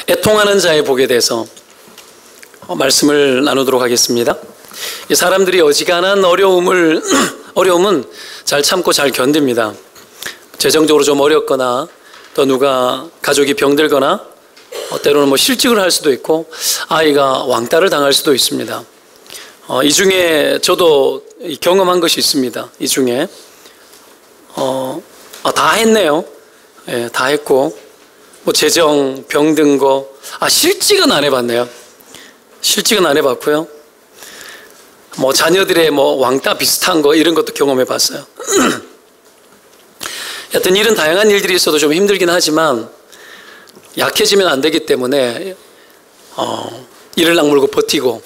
애통하는 자의 복에 대해서 말씀을 나누도록 하겠습니다. 사람들이 어지간한 어려움은 잘 참고 잘 견딥니다. 재정적으로 좀 어렵거나 또 누가 가족이 병들거나 때로는 실직을 할 수도 있고 아이가 왕따를 당할 수도 있습니다. 이 중에 저도 경험한 것이 있습니다. 이 중에 다 했네요. 예, 다 했고 재정, 병든 거 실직은 안 해봤네요. 실직은 안 해봤고요. 자녀들의 왕따 비슷한 거 이런 것도 경험해 봤어요. 여튼 이런 다양한 일들이 있어도 좀 힘들긴 하지만 약해지면 안 되기 때문에 이를 악물고 버티고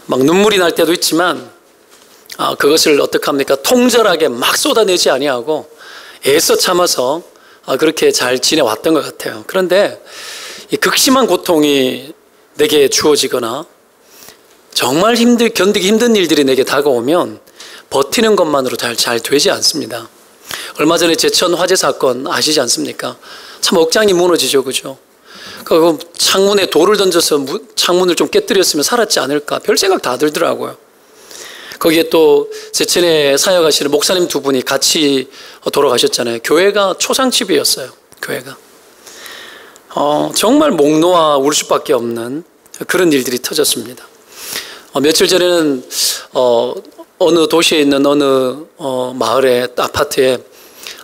눈물이 날 때도 있지만 그것을 어떻게 합니까? 통절하게 막 쏟아내지 아니하고 애써 참아서 그렇게 잘 지내왔던 것 같아요. 그런데 이 극심한 고통이 내게 주어지거나 정말 견디기 힘든 일들이 내게 다가오면 버티는 것만으로 잘 되지 않습니다. 얼마 전에 제천 화재 사건 아시지 않습니까? 참 억장이 무너지죠, 그죠? 그 창문에 돌을 던져서 창문을 좀 깨뜨렸으면 살았지 않을까 별 생각 다 들더라고요. 거기에 또 제천에 사역하시는 목사님 두 분이 같이 돌아가셨잖아요. 교회가 초상집이었어요. 교회가 정말 목 놓아 울 수밖에 없는 그런 일들이 터졌습니다. 며칠 전에는 어느 도시에 있는 어느 마을의 아파트에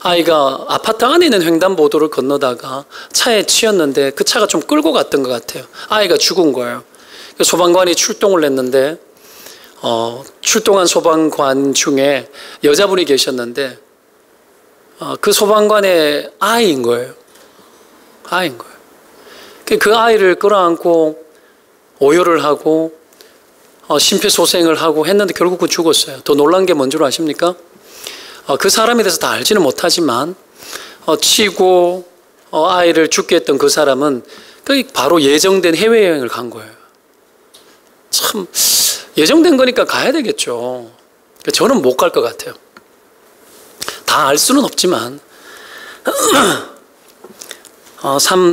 아이가 아파트 안에 있는 횡단보도를 건너다가 차에 치였는데 그 차가 좀 끌고 갔던 것 같아요. 아이가 죽은 거예요. 소방관이 출동을 했는데 출동한 소방관 중에 여자분이 계셨는데 그 소방관의 아이인 거예요. 아이인 거예요. 그 아이를 끌어안고 오열을 하고 심폐소생을 하고 했는데 결국은 죽었어요. 더 놀란 게 뭔 줄 아십니까? 그 사람에 대해서 다 알지는 못하지만 치고 아이를 죽게 했던 그 사람은 바로 예정된 해외여행을 간 거예요. 참 예정된 거니까 가야 되겠죠. 저는 못 갈 것 같아요. 다 알 수는 없지만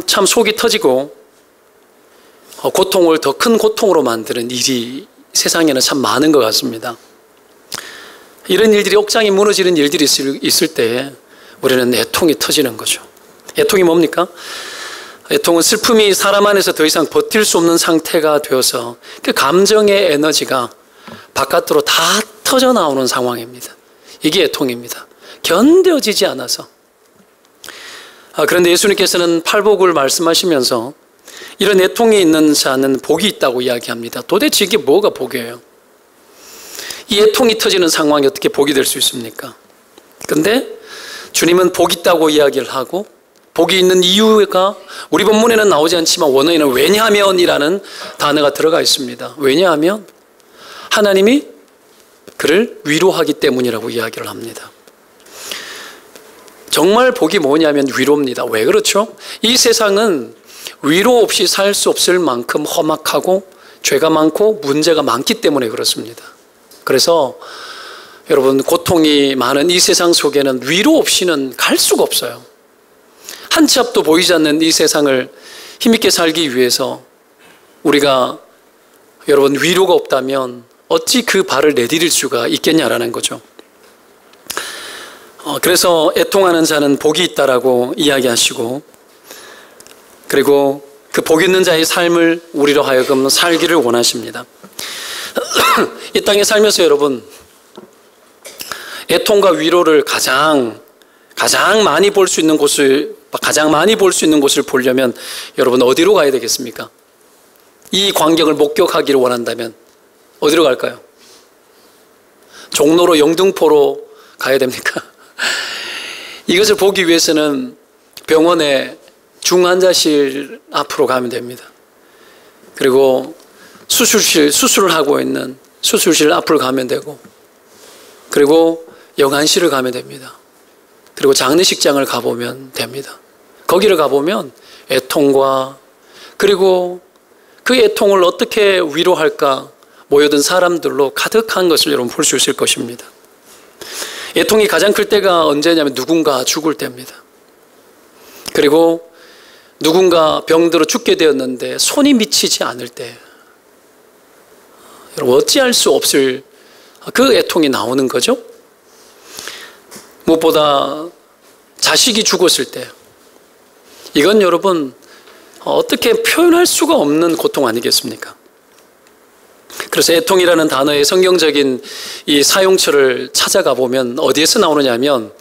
참 속이 터지고 고통을 더 큰 고통으로 만드는 일이 세상에는 참 많은 것 같습니다. 이런 일들이 억장이 무너지는 일들이 있을 때 우리는 애통이 터지는 거죠. 애통이 뭡니까? 애통은 슬픔이 사람 안에서 더 이상 버틸 수 없는 상태가 되어서 그 감정의 에너지가 바깥으로 다 터져 나오는 상황입니다. 이게 애통입니다. 견뎌지지 않아서. 그런데 예수님께서는 팔복을 말씀하시면서 이런 애통이 있는 자는 복이 있다고 이야기합니다. 도대체 이게 뭐가 복이에요? 이 애통이 터지는 상황이 어떻게 복이 될 수 있습니까? 근데 주님은 복 있다고 이야기를 하고 복이 있는 이유가 우리 본문에는 나오지 않지만 원어에는 왜냐하면이라는 단어가 들어가 있습니다. 왜냐하면 하나님이 그를 위로하기 때문이라고 이야기를 합니다. 정말 복이 뭐냐면 위로입니다. 왜 그렇죠? 이 세상은 위로 없이 살 수 없을 만큼 험악하고 죄가 많고 문제가 많기 때문에 그렇습니다. 그래서 여러분 고통이 많은 이 세상 속에는 위로 없이는 갈 수가 없어요. 한 치 앞도 보이지 않는 이 세상을 힘있게 살기 위해서 우리가 여러분 위로가 없다면 어찌 그 발을 내디딜 수가 있겠냐라는 거죠. 그래서 애통하는 자는 복이 있다라고 이야기하시고 그리고 그 복 있는 자의 삶을 우리로 하여금 살기를 원하십니다. 이 땅에 살면서 여러분 애통과 위로를 가장 많이 볼 수 있는 곳을 보려면 여러분 어디로 가야 되겠습니까? 이 광경을 목격하기를 원한다면 어디로 갈까요? 종로로 영등포로 가야 됩니까? 이것을 보기 위해서는 병원의 중환자실 앞으로 가면 됩니다. 그리고 수술을 하고 있는 수술실 앞으로 가면 되고 그리고 영안실을 가면 됩니다. 그리고 장례식장을 가보면 됩니다. 거기를 가보면 애통과 그리고 그 애통을 어떻게 위로할까 모여든 사람들로 가득한 것을 여러분 볼 수 있을 것입니다. 애통이 가장 클 때가 언제냐면 누군가 죽을 때입니다. 그리고 누군가 병들어 죽게 되었는데 손이 미치지 않을 때, 여러분 어찌할 수 없을 그 애통이 나오는 거죠. 무엇보다 자식이 죽었을 때, 이건 여러분 어떻게 표현할 수가 없는 고통 아니겠습니까? 그래서 애통이라는 단어의 성경적인 이 사용처를 찾아가 보면 어디에서 나오느냐면,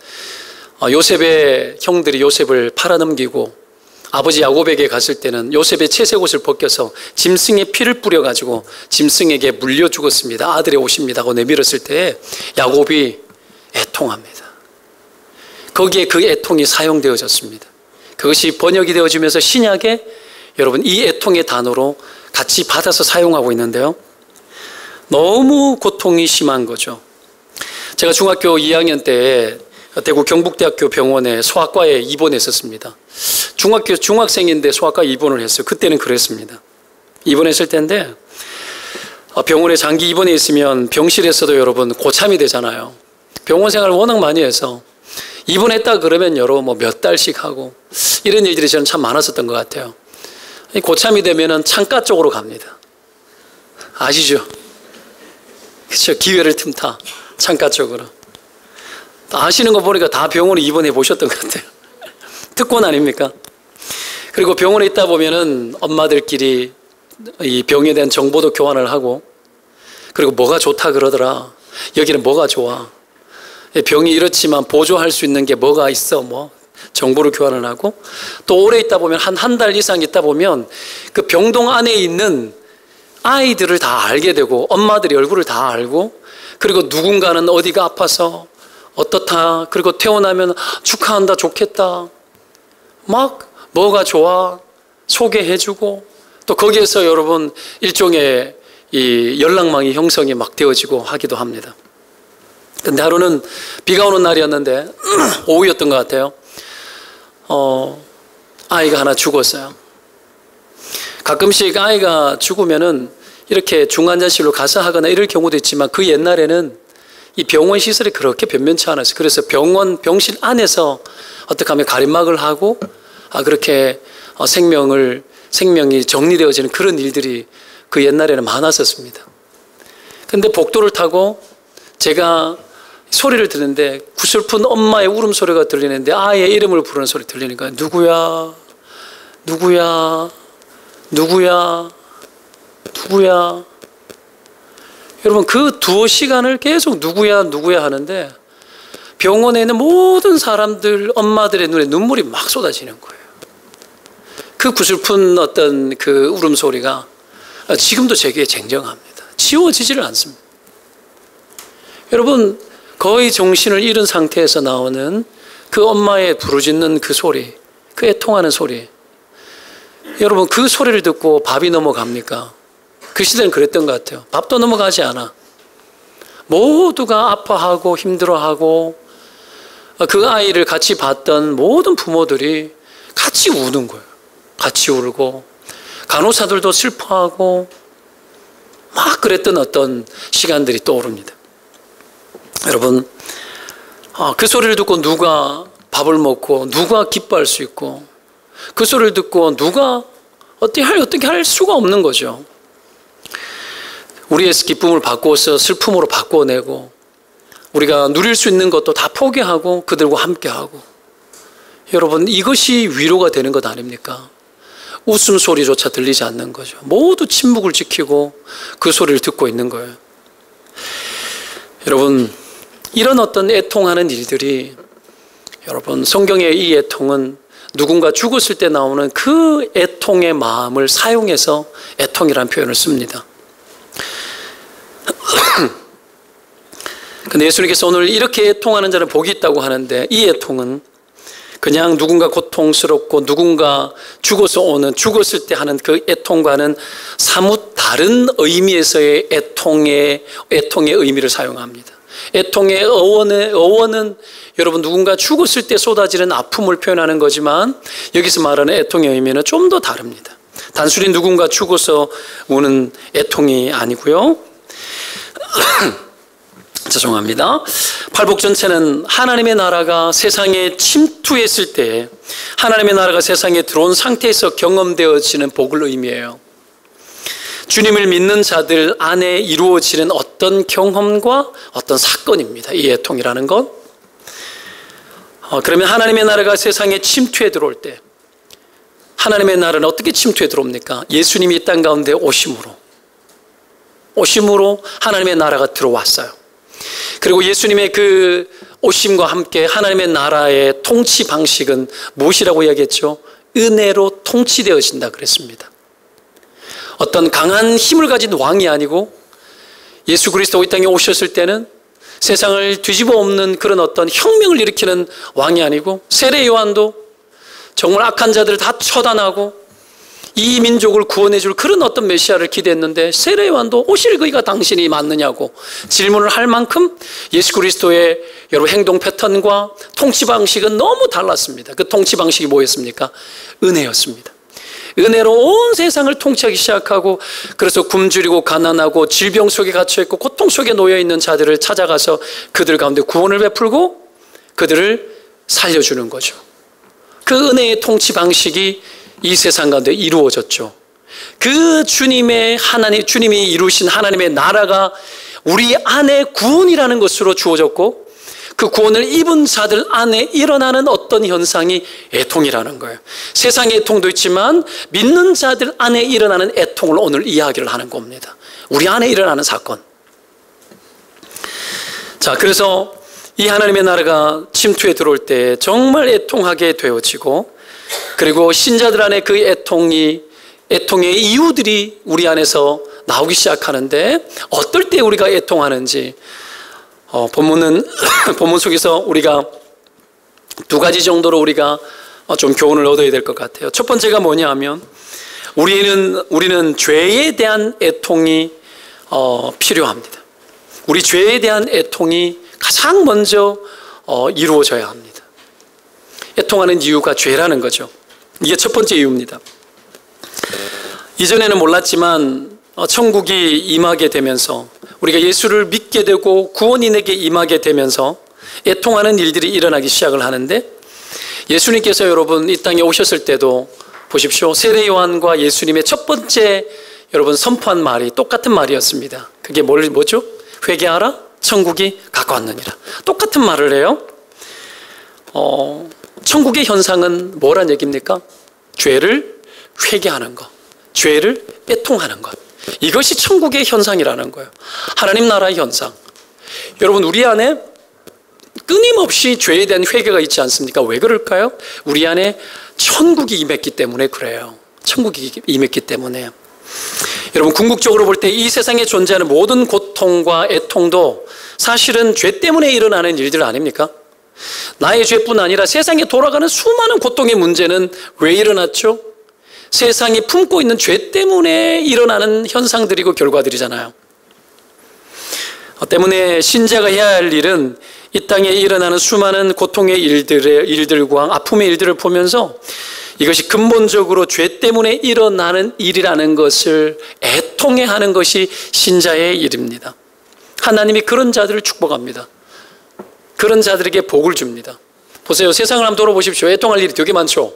요셉의 형들이 요셉을 팔아넘기고 아버지 야곱에게 갔을 때는 요셉의 채색옷을 벗겨서 짐승의 피를 뿌려가지고 짐승에게 물려 죽었습니다. 아들이 오십니다 하고 내밀었을 때 야곱이 애통합니다. 거기에 그 애통이 사용되어졌습니다. 그것이 번역이 되어지면서 신약에 여러분 이 애통의 단어로 같이 받아서 사용하고 있는데요. 너무 고통이 심한 거죠. 제가 중학교 2학년 때 대구 경북대학교 병원에 소아과에 입원했었습니다. 중학생인데 소아과에 입원을 했어요. 그때는 그랬습니다. 입원했을 때인데 병원에 장기 입원해 있으면 병실에서도 여러분 고참이 되잖아요. 병원 생활을 워낙 많이 해서 입원했다 그러면 여러분 몇 달씩 하고 이런 일들이 저는 참 많았었던 것 같아요. 고참이 되면은 창가 쪽으로 갑니다. 아시죠? 그렇죠. 기회를 틈타 창가 쪽으로. 아시는 거 보니까 다 병원에 입원해 보셨던 것 같아요. 특권 아닙니까? 그리고 병원에 있다 보면은 엄마들끼리 이 병에 대한 정보도 교환을 하고, 그리고 뭐가 좋다 그러더라. 여기는 뭐가 좋아. 병이 이렇지만 보조할 수 있는 게 뭐가 있어. 뭐 정보를 교환을 하고, 또 오래 있다 보면 한 달 이상 있다 보면 그 병동 안에 있는 아이들을 다 알게 되고 엄마들이 얼굴을 다 알고, 그리고 누군가는 어디가 아파서 어떻다, 그리고 퇴원하면 축하한다, 좋겠다, 막 뭐가 좋아 소개해주고, 또 거기에서 여러분 일종의 이 연락망이 형성이 막 되어지고 하기도 합니다. 근데 하루는 비가 오는 날이었는데 오후였던 것 같아요. 아이가 하나 죽었어요. 가끔씩 아이가 죽으면은 이렇게 중환자실로 가서 하거나 이럴 경우도 있지만, 그 옛날에는 이 병원 시설이 그렇게 변변치 않았어요. 그래서 병실 안에서 어떻게 하면 가림막을 하고 그렇게 생명이 정리되어지는 그런 일들이 그 옛날에는 많았었습니다. 근데 복도를 타고 제가 소리를 듣는데 구슬픈 엄마의 울음소리가 들리는데 아이의 이름을 부르는 소리 들리니까 누구야? 누구야? 누구야? 누구야? 여러분 그 두어 시간을 계속 누구야 누구야 하는데 병원에 있는 모든 사람들, 엄마들의 눈에 눈물이 막 쏟아지는 거예요. 그 구슬픈 어떤 그 울음소리가 지금도 제게 쟁정합니다. 지워지지를 않습니다. 여러분 거의 정신을 잃은 상태에서 나오는 그 엄마의 부르짖는 그 소리, 그 애통하는 소리, 여러분 그 소리를 듣고 밥이 넘어갑니까? 그 시대는 그랬던 것 같아요. 밥도 넘어가지 않아. 모두가 아파하고 힘들어하고 그 아이를 같이 봤던 모든 부모들이 같이 우는 거예요. 같이 울고 간호사들도 슬퍼하고 막 그랬던 어떤 시간들이 떠오릅니다. 여러분 그 소리를 듣고 누가 밥을 먹고 누가 기뻐할 수 있고, 그 소리를 듣고 누가 어떻게 할 수가 없는 거죠. 우리의 기쁨을 바꾸어서 슬픔으로 바꿔내고, 우리가 누릴 수 있는 것도 다 포기하고 그들과 함께하고, 여러분 이것이 위로가 되는 것 아닙니까? 웃음소리조차 들리지 않는 거죠. 모두 침묵을 지키고 그 소리를 듣고 있는 거예요. 여러분 이런 어떤 애통하는 일들이, 여러분 성경의 이 애통은 누군가 죽었을 때 나오는 그 애통의 마음을 사용해서 애통이라는 표현을 씁니다. 근데 예수님께서 오늘 이렇게 애통하는 자는 복이 있다고 하는데, 이 애통은 그냥 누군가 고통스럽고 누군가 죽었을 때 하는 그 애통과는 사뭇 다른 의미에서의 애통의 의미를 사용합니다. 애통의 어원은 여러분 누군가 죽었을 때 쏟아지는 아픔을 표현하는 거지만, 여기서 말하는 애통의 의미는 좀 더 다릅니다. 단순히 누군가 죽어서 우는 애통이 아니고요. 죄송합니다. 팔복 전체는 하나님의 나라가 세상에 침투했을 때 하나님의 나라가 세상에 들어온 상태에서 경험되어지는 복을 의미해요. 주님을 믿는 자들 안에 이루어지는 어떤 경험과 어떤 사건입니다. 이 애통이라는 건. 그러면 하나님의 나라가 세상에 침투해 들어올 때 하나님의 나라는 어떻게 침투해 들어옵니까? 예수님이 이 땅 가운데 오심으로 하나님의 나라가 들어왔어요. 그리고 예수님의 그 오심과 함께 하나님의 나라의 통치 방식은 무엇이라고 이야기했죠? 은혜로 통치되어진다 그랬습니다. 어떤 강한 힘을 가진 왕이 아니고 예수 그리스도 이 땅에 오셨을 때는 세상을 뒤집어 엎는 그런 어떤 혁명을 일으키는 왕이 아니고 세례 요한도 정말 악한 자들을 다 처단하고 이 민족을 구원해 줄 그런 어떤 메시아를 기대했는데 세례 요한도 오실 그이가 당신이 맞느냐고 질문을 할 만큼 예수 그리스도의 여러 행동 패턴과 통치 방식은 너무 달랐습니다. 그 통치 방식이 뭐였습니까? 은혜였습니다. 은혜로 온 세상을 통치하기 시작하고 그래서 굶주리고 가난하고 질병 속에 갇혀있고 고통 속에 놓여있는 자들을 찾아가서 그들 가운데 구원을 베풀고 그들을 살려주는 거죠. 그 은혜의 통치 방식이 이 세상 가운데 이루어졌죠. 그 주님이 이루신 하나님의 나라가 우리 안에 구원이라는 것으로 주어졌고 그 구원을 입은 자들 안에 일어나는 어떤 현상이 애통이라는 거예요. 세상의 애통도 있지만 믿는 자들 안에 일어나는 애통을 오늘 이야기를 하는 겁니다. 우리 안에 일어나는 사건. 자, 그래서 이 하나님의 나라가 침투해 들어올 때 정말 애통하게 되어지고 그리고 신자들 안에 그 애통의 이유들이 우리 안에서 나오기 시작하는데 어떨 때 우리가 애통하는지 본문 속에서 우리가 두 가지 정도로 우리가 좀 교훈을 얻어야 될 것 같아요. 첫 번째가 뭐냐 하면 우리는 죄에 대한 애통이 필요합니다. 우리 죄에 대한 애통이 가장 먼저 이루어져야 합니다. 애통하는 이유가 죄라는 거죠. 이게 첫 번째 이유입니다. 이전에는 몰랐지만 천국이 임하게 되면서 우리가 예수를 믿게 되고 구원이 내게 임하게 되면서 애통하는 일들이 일어나기 시작을 하는데 예수님께서 여러분 이 땅에 오셨을 때도 보십시오. 세례 요한과 예수님의 첫 번째 여러분 선포한 말이 똑같은 말이었습니다. 그게 뭐죠? 회개하라 천국이 가까웠느니라. 똑같은 말을 해요. 천국의 현상은 뭐란 얘기입니까? 죄를 회개하는 것, 죄를 애통하는 것. 이것이 천국의 현상이라는 거예요. 하나님 나라의 현상. 여러분 우리 안에 끊임없이 죄에 대한 회개가 있지 않습니까? 왜 그럴까요? 우리 안에 천국이 임했기 때문에 그래요. 천국이 임했기 때문에. 여러분 궁극적으로 볼 때 이 세상에 존재하는 모든 고통과 애통도 사실은 죄 때문에 일어나는 일들 아닙니까? 나의 죄뿐 아니라 세상에 돌아가는 수많은 고통의 문제는 왜 일어났죠? 세상이 품고 있는 죄 때문에 일어나는 현상들이고 결과들이잖아요. 때문에 신자가 해야 할 일은 이 땅에 일어나는 수많은 고통의 일들과 아픔의 일들을 보면서 이것이 근본적으로 죄 때문에 일어나는 일이라는 것을 애통해하는 것이 신자의 일입니다. 하나님이 그런 자들을 축복합니다. 그런 자들에게 복을 줍니다. 보세요. 세상을 한번 돌아보십시오. 애통할 일이 되게 많죠.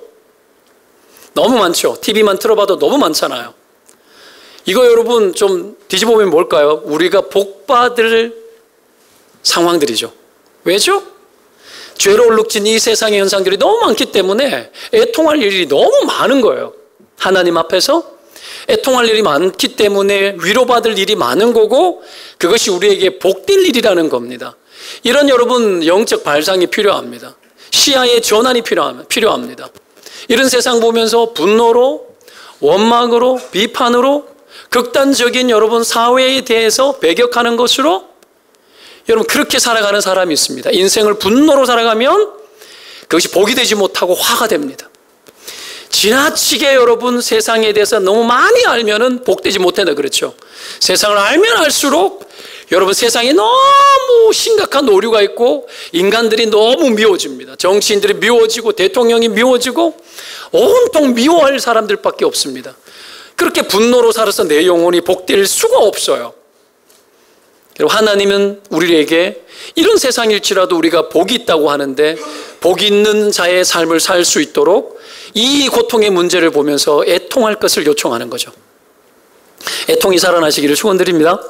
너무 많죠. TV만 틀어봐도 너무 많잖아요. 이거 여러분 좀 뒤집어보면 뭘까요? 우리가 복받을 상황들이죠. 왜죠? 죄로 얼룩진 이 세상의 현상들이 너무 많기 때문에 애통할 일이 너무 많은 거예요. 하나님 앞에서 애통할 일이 많기 때문에 위로받을 일이 많은 거고 그것이 우리에게 복될 일이라는 겁니다. 이런 여러분 영적 발상이 필요합니다. 시야의 전환이 필요합니다. 이런 세상 보면서 분노로, 원망으로, 비판으로 극단적인 여러분 사회에 대해서 배격하는 것으로 여러분 그렇게 살아가는 사람이 있습니다. 인생을 분노로 살아가면 그것이 복이 되지 못하고 화가 됩니다. 지나치게 여러분 세상에 대해서 너무 많이 알면은 복되지 못한다 그렇죠. 세상을 알면 알수록 여러분 세상에 너무 심각한 오류가 있고 인간들이 너무 미워집니다. 정치인들이 미워지고 대통령이 미워지고 온통 미워할 사람들밖에 없습니다. 그렇게 분노로 살아서 내 영혼이 복될 수가 없어요. 하나님은 우리에게 이런 세상일지라도 우리가 복이 있다고 하는데 복이 있는 자의 삶을 살 수 있도록 이 고통의 문제를 보면서 애통할 것을 요청하는 거죠. 애통이 살아나시기를 축원드립니다.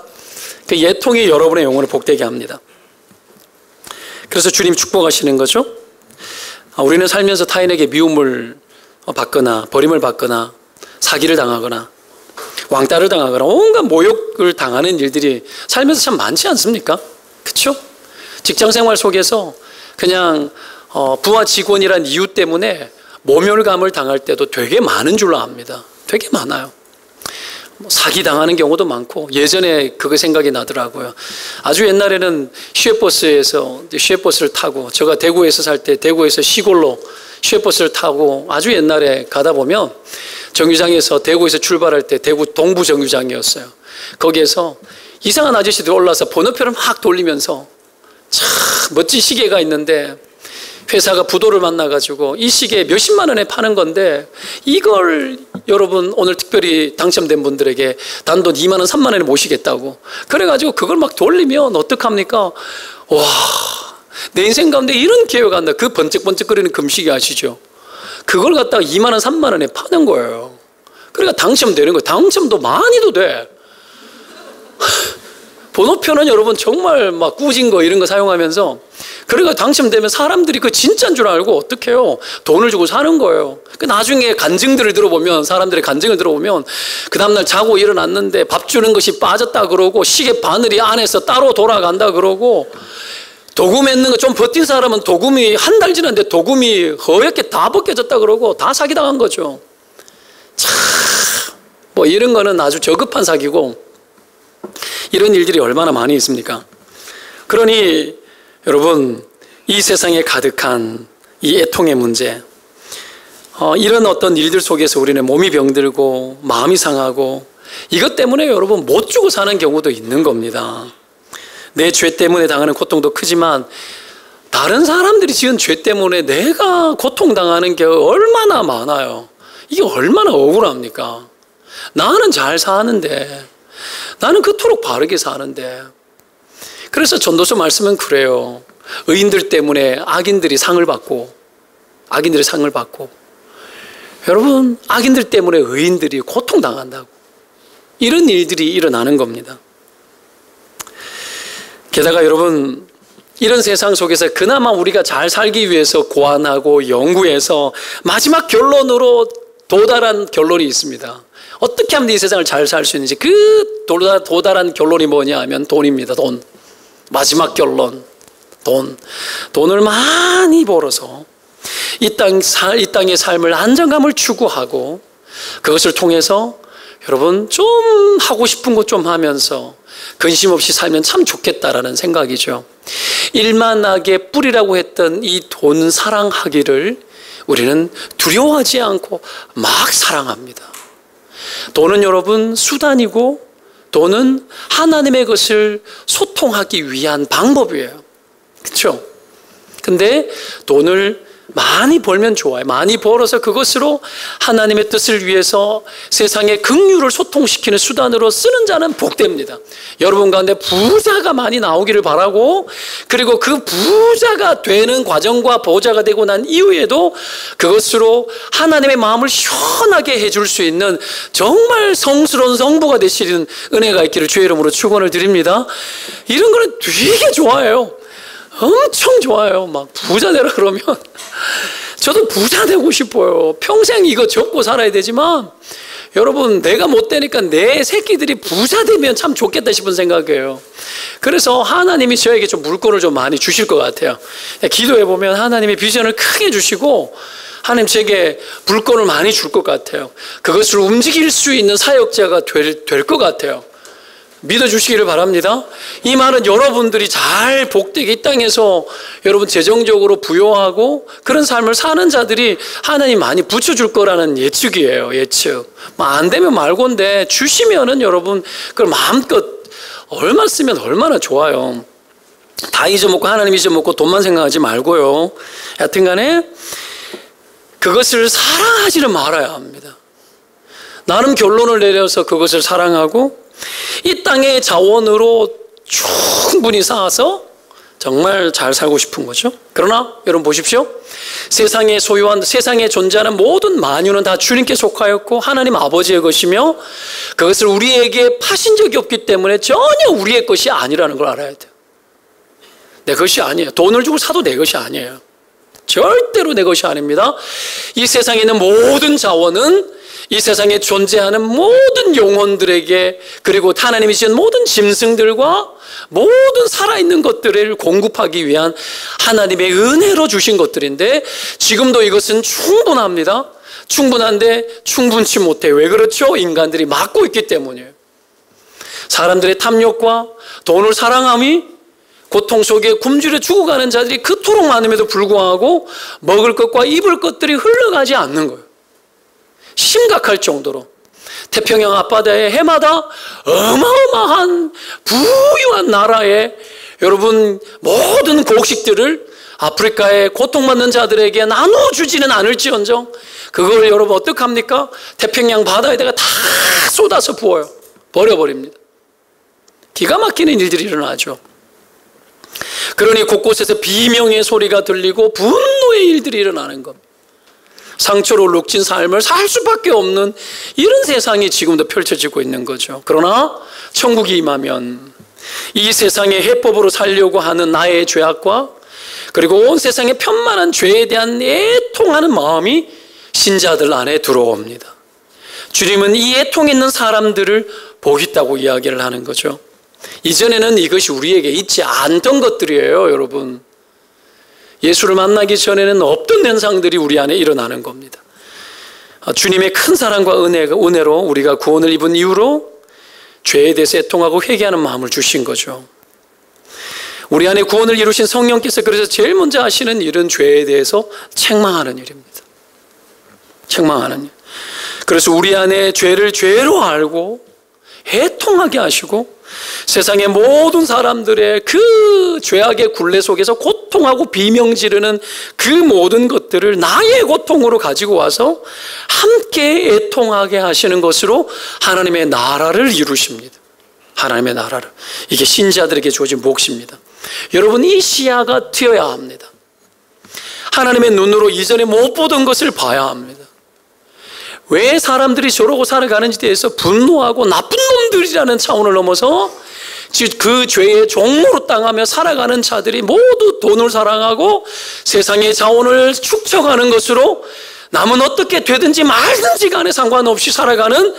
그 애통이 여러분의 영혼을 복되게 합니다. 그래서 주님 축복하시는 거죠. 우리는 살면서 타인에게 미움을 받거나 버림을 받거나 사기를 당하거나 왕따를 당하거나 온갖 모욕을 당하는 일들이 살면서 참 많지 않습니까? 그렇죠? 직장생활 속에서 그냥 부하 직원이란 이유 때문에 모멸감을 당할 때도 되게 많은 줄로 압니다. 되게 많아요. 사기 당하는 경우도 많고 예전에 그거 생각이 나더라고요. 아주 옛날에는 시외버스를 타고 제가 대구에서 살 때 대구에서 시골로 시외버스를 타고 아주 옛날에 가다 보면 정류장에서 대구에서 출발할 때 대구 동부 정류장이었어요. 거기에서 이상한 아저씨들이 올라와서 번호표를 막 돌리면서 참 멋진 시계가 있는데 회사가 부도를 만나가지고 이 시계 몇십만 원에 파는 건데 이걸 여러분 오늘 특별히 당첨된 분들에게 단돈 2만 원, 3만 원에 모시겠다고 그래가지고 그걸 막 돌리면 어떡합니까? 와, 내 인생 가운데 이런 기회가 간다. 그 번쩍번쩍거리는 금시계 아시죠? 그걸 갖다가 2만 원, 3만 원에 파는 거예요. 그러니까 당첨되는 거예요. 당첨도 많이도 돼. 번호표는 여러분 정말 막 꾸진 거 이런 거 사용하면서 그러니까 당첨되면 사람들이 그 진짜인 줄 알고 어떻게 해요? 돈을 주고 사는 거예요. 나중에 간증들을 들어보면 사람들의 간증을 들어보면 그 다음날 자고 일어났는데 밥 주는 것이 빠졌다 그러고 시계 바늘이 안에서 따로 돌아간다 그러고 도금 했는 거 좀 버틴 사람은 도금이 한 달 지났는데 도금이 허옇게 다 벗겨졌다 그러고 다 사기당한 거죠. 참, 뭐 이런 거는 아주 저급한 사기고 이런 일들이 얼마나 많이 있습니까? 그러니 여러분 이 세상에 가득한 이 애통의 문제 이런 어떤 일들 속에서 우리는 몸이 병들고 마음이 상하고 이것 때문에 여러분 못 주고 사는 경우도 있는 겁니다. 내 죄 때문에 당하는 고통도 크지만 다른 사람들이 지은 죄 때문에 내가 고통당하는 게 얼마나 많아요. 이게 얼마나 억울합니까? 나는 잘 사는데 나는 그토록 바르게 사는데 그래서 전도서 말씀은 그래요. 의인들 때문에 악인들이 상을 받고 여러분 악인들 때문에 의인들이 고통당한다고 이런 일들이 일어나는 겁니다. 게다가 여러분 이런 세상 속에서 그나마 우리가 잘 살기 위해서 고안하고 연구해서 마지막 결론으로 도달한 결론이 있습니다. 어떻게 하면 이 세상을 잘 살 수 있는지 그 도달한 결론이 뭐냐 하면 돈입니다. 돈. 마지막 결론. 돈을 많이 벌어서 이 땅의 삶을 안정감을 추구하고 그것을 통해서 여러분 좀 하고 싶은 것 좀 하면서 근심 없이 살면 참 좋겠다라는 생각이죠. 일만하게 뿌리라고 했던 이 돈 사랑하기를 우리는 두려워하지 않고 막 사랑합니다. 돈은 여러분 수단이고 돈은 하나님의 것을 소통하기 위한 방법이에요. 그렇죠? 근데 돈을 많이 벌면 좋아요. 많이 벌어서 그것으로 하나님의 뜻을 위해서 세상의 긍휼을 소통시키는 수단으로 쓰는 자는 복됩니다. 여러분 가운데 부자가 많이 나오기를 바라고 그리고 그 부자가 되는 과정과 보호자가 되고 난 이후에도 그것으로 하나님의 마음을 시원하게 해줄 수 있는 정말 성스러운 성부가 되시는 은혜가 있기를 주의 이름으로 축원을 드립니다. 이런 거는 되게 좋아해요. 엄청 좋아요. 막 부자 되라 그러면 저도 부자 되고 싶어요. 평생 이거 접고 살아야 되지만 여러분 내가 못 되니까 내 새끼들이 부자 되면 참 좋겠다 싶은 생각이에요. 그래서 하나님이 저에게 좀 물건을 좀 많이 주실 것 같아요. 기도해 보면 하나님이 비전을 크게 주시고 하나님 제게 물건을 많이 줄 것 같아요. 그것을 움직일 수 있는 사역자가 될 것 같아요. 믿어주시기를 바랍니다. 이 말은 여러분들이 잘 복되게 이 땅에서 여러분 재정적으로 부여하고 그런 삶을 사는 자들이 하나님 많이 붙여줄 거라는 예측이에요. 예측. 안 되면 말고인데 주시면은 여러분 그걸 마음껏 얼마 쓰면 얼마나 좋아요. 다 잊어먹고 하나님 잊어먹고 돈만 생각하지 말고요. 하여튼 간에 그것을 사랑하지는 말아야 합니다. 나름 결론을 내려서 그것을 사랑하고 이 땅의 자원으로 충분히 쌓아서 정말 잘 살고 싶은 거죠. 그러나 여러분 보십시오. 세상에 소유한, 세상에 존재하는 모든 만유는 다 주님께 속하였고 하나님 아버지의 것이며 그것을 우리에게 파신 적이 없기 때문에 전혀 우리의 것이 아니라는 걸 알아야 돼요. 내 것이 아니에요. 돈을 주고 사도 내 것이 아니에요. 절대로 내 것이 아닙니다. 이 세상에 있는 모든 자원은 이 세상에 존재하는 모든 영혼들에게, 그리고 하나님이 지은 모든 짐승들과 모든 살아있는 것들을 공급하기 위한 하나님의 은혜로 주신 것들인데, 지금도 이것은 충분합니다. 충분한데 충분치 못해. 왜 그렇죠? 인간들이 막고 있기 때문이에요. 사람들의 탐욕과 돈을 사랑함이 고통 속에 굶주려 죽어가는 자들이 그토록 많음에도 불구하고 먹을 것과 입을 것들이 흘러가지 않는 거예요. 심각할 정도로 태평양 앞바다에 해마다 어마어마한 부유한 나라에 여러분 모든 곡식들을 아프리카의 고통받는 자들에게 나눠주지는 않을지언정 그걸 여러분 어떡합니까? 태평양 바다에다가 다 쏟아서 부어요. 버려버립니다. 기가 막히는 일들이 일어나죠. 그러니 곳곳에서 비명의 소리가 들리고 분노의 일들이 일어나는 겁니다. 상처로 룩진 삶을 살 수밖에 없는 이런 세상이 지금도 펼쳐지고 있는 거죠. 그러나 천국이 임하면 이 세상의 해법으로 살려고 하는 나의 죄악과 그리고 온 세상의 편만한 죄에 대한 애통하는 마음이 신자들 안에 들어옵니다. 주님은 이 애통 있는 사람들을 보겠다고 이야기를 하는 거죠. 이전에는 이것이 우리에게 있지 않던 것들이에요, 여러분. 예수를 만나기 전에는 없던 현상들이 우리 안에 일어나는 겁니다. 주님의 큰 사랑과 은혜로 우리가 구원을 입은 이후로 죄에 대해서 애통하고 회개하는 마음을 주신 거죠. 우리 안에 구원을 이루신 성령께서 그래서 제일 먼저 하시는 일은 죄에 대해서 책망하는 일입니다. 책망하는 일. 그래서 우리 안에 죄를 죄로 알고 애통하게 하시고 세상의 모든 사람들의 그 죄악의 굴레 속에서 고통하고 비명 지르는 그 모든 것들을 나의 고통으로 가지고 와서 함께 애통하게 하시는 것으로 하나님의 나라를 이루십니다. 하나님의 나라를. 이게 신자들에게 주어진 몫입니다. 여러분, 이 시야가 트여야 합니다. 하나님의 눈으로 이전에 못 보던 것을 봐야 합니다. 왜 사람들이 저러고 살아가는지에 대해서 분노하고 나쁜 놈들이라는 차원을 넘어서 그 죄의 종로로 당하며 살아가는 자들이 모두 돈을 사랑하고 세상의 자원을 축적하는 것으로 남은 어떻게 되든지 말든지 간에 상관없이 살아가는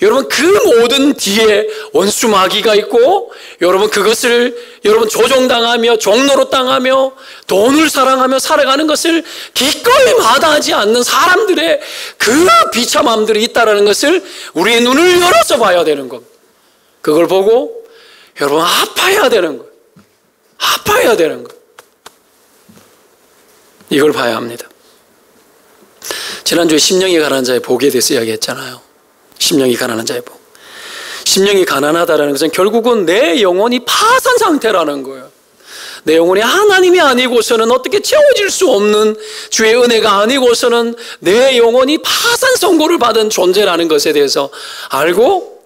여러분 그 모든 뒤에 원수 마귀가 있고 여러분 그것을 여러분 조종당하며 종로로 당하며 돈을 사랑하며 살아가는 것을 기꺼이 마다하지 않는 사람들의 그 비참함들이 있다는 것을 우리의 눈을 열어서 봐야 되는 겁니다. 그걸 보고 여러분 아파야 되는 거예요. 아파야 되는 거예요. 이걸 봐야 합니다. 지난주에 심령이 가난한 자의 복에 대해서 이야기했잖아요. 심령이 가난한 자의 복. 심령이 가난하다는 것은 결국은 내 영혼이 파산 상태라는 거예요. 내 영혼이 하나님이 아니고서는 어떻게 채워질 수 없는 주의 은혜가 아니고서는 내 영혼이 파산 선고를 받은 존재라는 것에 대해서 알고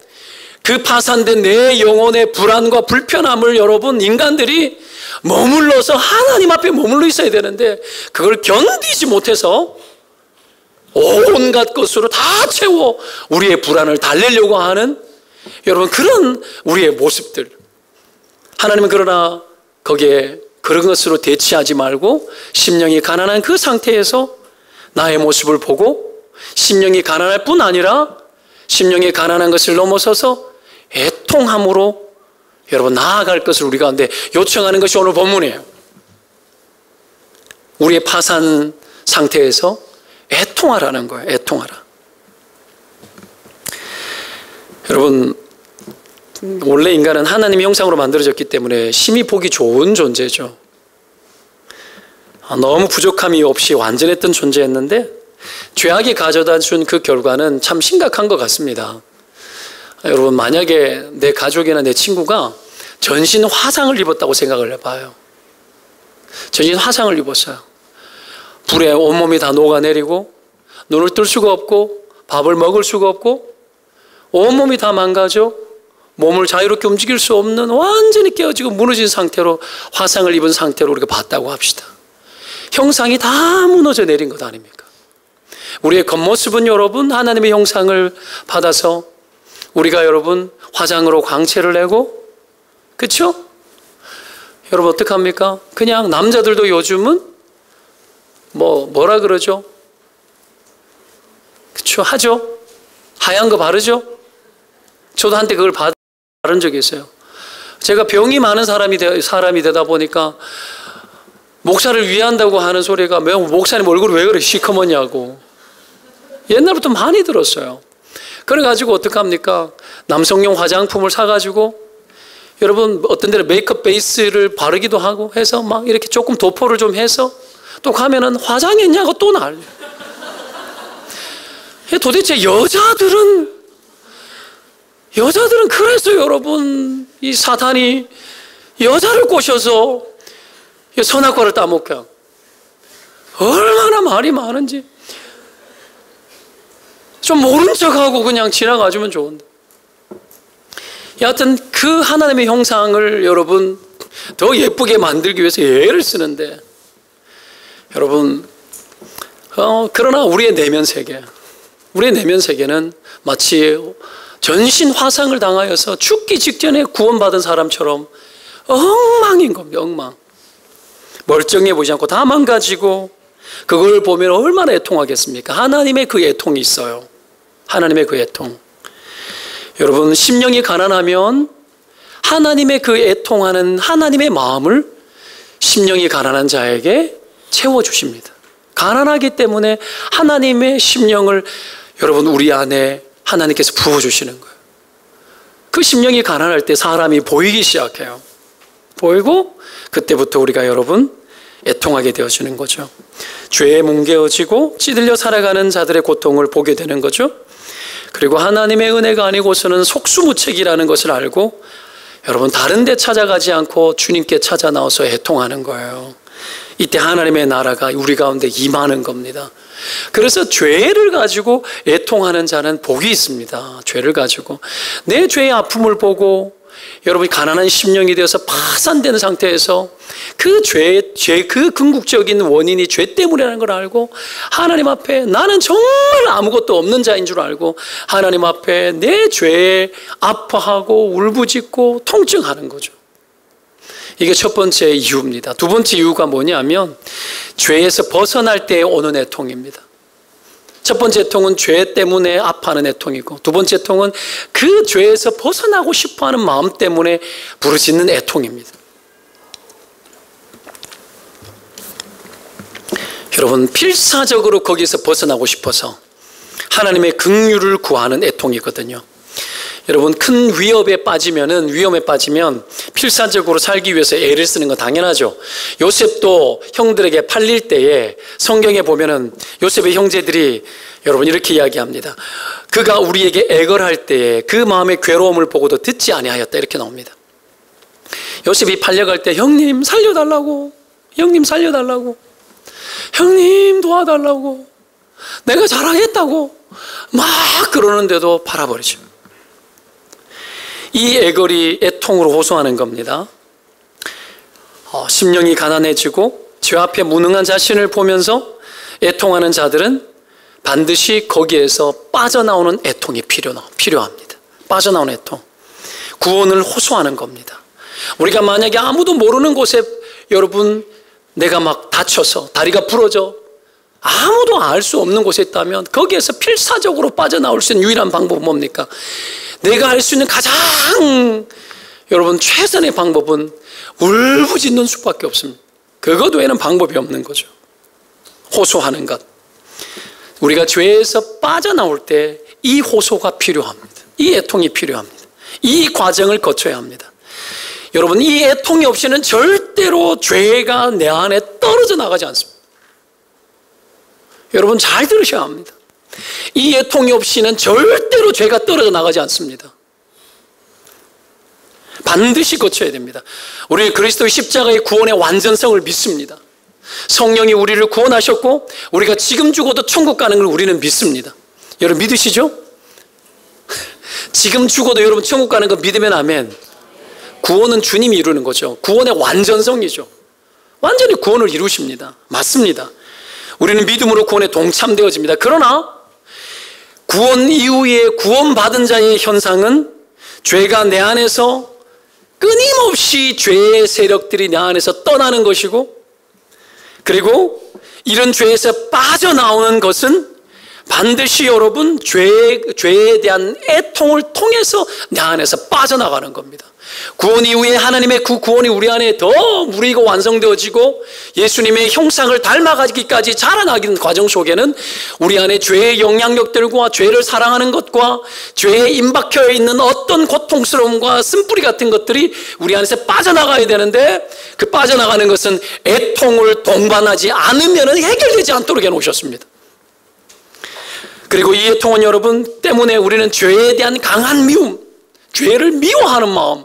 그 파산된 내 영혼의 불안과 불편함을 여러분 인간들이 머물러서 하나님 앞에 머물러 있어야 되는데 그걸 견디지 못해서 온갖 것으로 다 채워 우리의 불안을 달래려고 하는 여러분 그런 우리의 모습들. 하나님은 그러나 거기에 그런 것으로 대치하지 말고 심령이 가난한 그 상태에서 나의 모습을 보고 심령이 가난할 뿐 아니라 심령이 가난한 것을 넘어서서 애통함으로 여러분 나아갈 것을 우리 가운데 요청하는 것이 오늘 본문이에요. 우리의 파산 상태에서 애통하라는 거예요. 애통하라. 여러분 원래 인간은 하나님의 형상으로 만들어졌기 때문에 심히 보기 좋은 존재죠. 너무 부족함이 없이 완전했던 존재였는데 죄악이 가져다 준 그 결과는 참 심각한 것 같습니다. 여러분 만약에 내 가족이나 내 친구가 전신 화상을 입었다고 생각을 해봐요. 전신 화상을 입었어요. 불에 온몸이 다 녹아내리고 눈을 뜰 수가 없고 밥을 먹을 수가 없고 온몸이 다 망가져 몸을 자유롭게 움직일 수 없는 완전히 깨어지고 무너진 상태로 화상을 입은 상태로 우리가 봤다고 합시다. 형상이 다 무너져 내린 것 아닙니까? 우리의 겉모습은 여러분 하나님의 형상을 받아서 우리가 여러분 화장으로 광채를 내고, 그렇죠? 여러분 어떡합니까? 그냥 남자들도 요즘은 뭐라 그러죠? 그렇죠? 하죠? 하얀 거 바르죠? 저도 한때 그걸 바른 적이 있어요. 제가 병이 많은 사람이 되다 보니까 목사를 위한다고 하는 소리가 목사님 얼굴이 왜 그래 시커먼냐고 옛날부터 많이 들었어요. 그래가지고 어떡합니까? 남성용 화장품을 사가지고 여러분 어떤 데는 메이크업 베이스를 바르기도 하고 해서 막 이렇게 조금 도포를 좀 해서 또 가면은 화장했냐고 또 난리. 도대체 여자들은 그래서 여러분 이 사탄이 여자를 꼬셔서 선악과를 따먹게 하고 얼마나 말이 많은지 좀 모른 척하고 그냥 지나가주면 좋은데, 여하튼 그 하나님의 형상을 여러분 더 예쁘게 만들기 위해서 애를 쓰는데 여러분 그러나 우리의 내면 세계는 마치 전신 화상을 당하여서 죽기 직전에 구원받은 사람처럼 엉망인 겁니다. 엉망. 멀쩡해 보이지 않고 다 망가지고 그걸 보면 얼마나 애통하겠습니까? 하나님의 그 애통이 있어요. 하나님의 그 애통. 여러분 심령이 가난하면 하나님의 그 애통하는 하나님의 마음을 심령이 가난한 자에게 채워주십니다. 가난하기 때문에 하나님의 심령을 여러분 우리 안에 하나님께서 부어주시는 거예요. 그 심령이 가난할 때 사람이 보이기 시작해요. 보이고 그때부터 우리가 여러분 애통하게 되어지는 거죠. 죄에 뭉개어지고 찌들려 살아가는 자들의 고통을 보게 되는 거죠. 그리고 하나님의 은혜가 아니고서는 속수무책이라는 것을 알고 여러분 다른 데 찾아가지 않고 주님께 찾아 나와서 애통하는 거예요. 이때 하나님의 나라가 우리 가운데 임하는 겁니다. 그래서 죄를 가지고 애통하는 자는 복이 있습니다. 죄를 가지고 내 죄의 아픔을 보고 여러분이 가난한 심령이 되어서 파산된 상태에서 그 궁극적인 원인이 죄 때문이라는 걸 알고 하나님 앞에 나는 정말 아무것도 없는 자인 줄 알고 하나님 앞에 내 죄에 아파하고 울부짖고 통증하는 거죠. 이게 첫 번째 이유입니다. 두 번째 이유가 뭐냐면 죄에서 벗어날 때 오는 애통입니다. 첫 번째 애통은 죄 때문에 아파하는 애통이고 두 번째 애통은 그 죄에서 벗어나고 싶어하는 마음 때문에 부르짖는 애통입니다. 여러분 필사적으로 거기서 벗어나고 싶어서 하나님의 긍휼을 구하는 애통이거든요. 여러분 큰 위험에 빠지면 필사적으로 살기 위해서 애를 쓰는 건 당연하죠. 요셉도 형들에게 팔릴 때에 성경에 보면은 요셉의 형제들이 여러분 이렇게 이야기합니다. 그가 우리에게 애걸할 때에 그 마음의 괴로움을 보고도 듣지 아니하였다 이렇게 나옵니다. 요셉이 팔려갈 때 형님 살려달라고, 형님 살려달라고, 형님 도와달라고, 내가 잘하겠다고 막 그러는데도 팔아버리죠. 이 애걸이 애통으로 호소하는 겁니다. 심령이 가난해지고 죄 앞에 무능한 자신을 보면서 애통하는 자들은 반드시 거기에서 빠져나오는 애통이 필요합니다. 빠져나오는 애통. 구원을 호소하는 겁니다. 우리가 만약에 아무도 모르는 곳에 여러분 내가 막 다쳐서 다리가 부러져 아무도 알 수 없는 곳에 있다면 거기에서 필사적으로 빠져나올 수 있는 유일한 방법은 뭡니까? 내가 할 수 있는 가장 여러분 최선의 방법은 울부짖는 수밖에 없습니다. 그것 외에는 방법이 없는 거죠. 호소하는 것. 우리가 죄에서 빠져나올 때 이 호소가 필요합니다. 이 애통이 필요합니다. 이 과정을 거쳐야 합니다. 여러분 이 애통이 없이는 절대로 죄가 내 안에 떨어져 나가지 않습니다. 여러분 잘 들으셔야 합니다. 이 애통이 없이는 절대로 죄가 떨어져 나가지 않습니다. 반드시 거쳐야 됩니다. 우리 그리스도의 십자가의 구원의 완전성을 믿습니다. 성령이 우리를 구원하셨고 우리가 지금 죽어도 천국 가는 걸 우리는 믿습니다. 여러분 믿으시죠? 지금 죽어도 여러분 천국 가는 거 믿으면 아멘. 구원은 주님이 이루는 거죠. 구원의 완전성이죠. 완전히 구원을 이루십니다. 맞습니다. 우리는 믿음으로 구원에 동참되어집니다. 그러나 구원 이후에 구원받은 자의 현상은 죄가 내 안에서 끊임없이 죄의 세력들이 내 안에서 떠나는 것이고, 그리고 이런 죄에서 빠져나오는 것은 반드시 여러분 죄에 대한 애통을 통해서 내 안에서 빠져나가는 겁니다. 구원 이후에 하나님의 그 구원이 우리 안에 더 무르익어 완성되어지고 예수님의 형상을 닮아가기까지 자라나기는 과정 속에는 우리 안에 죄의 영향력들과 죄를 사랑하는 것과 죄에 임박혀 있는 어떤 고통스러움과 쓴뿌리 같은 것들이 우리 안에서 빠져나가야 되는데, 그 빠져나가는 것은 애통을 동반하지 않으면 해결되지 않도록 해놓으셨습니다. 그리고 이 애통은 여러분 때문에 우리는 죄에 대한 강한 미움, 죄를 미워하는 마음,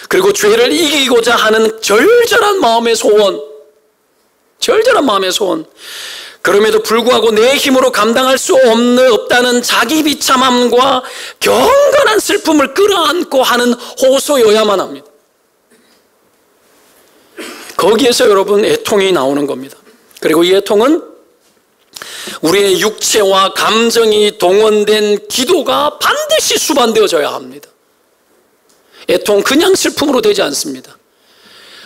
그리고 죄를 이기고자 하는 절절한 마음의 소원, 그럼에도 불구하고 내 힘으로 감당할 수 없다는 자기 비참함과 경건한 슬픔을 끌어안고 하는 호소여야만 합니다. 거기에서 여러분 애통이 나오는 겁니다. 그리고 이 애통은 우리의 육체와 감정이 동원된 기도가 반드시 수반되어져야 합니다. 애통 그냥 슬픔으로 되지 않습니다.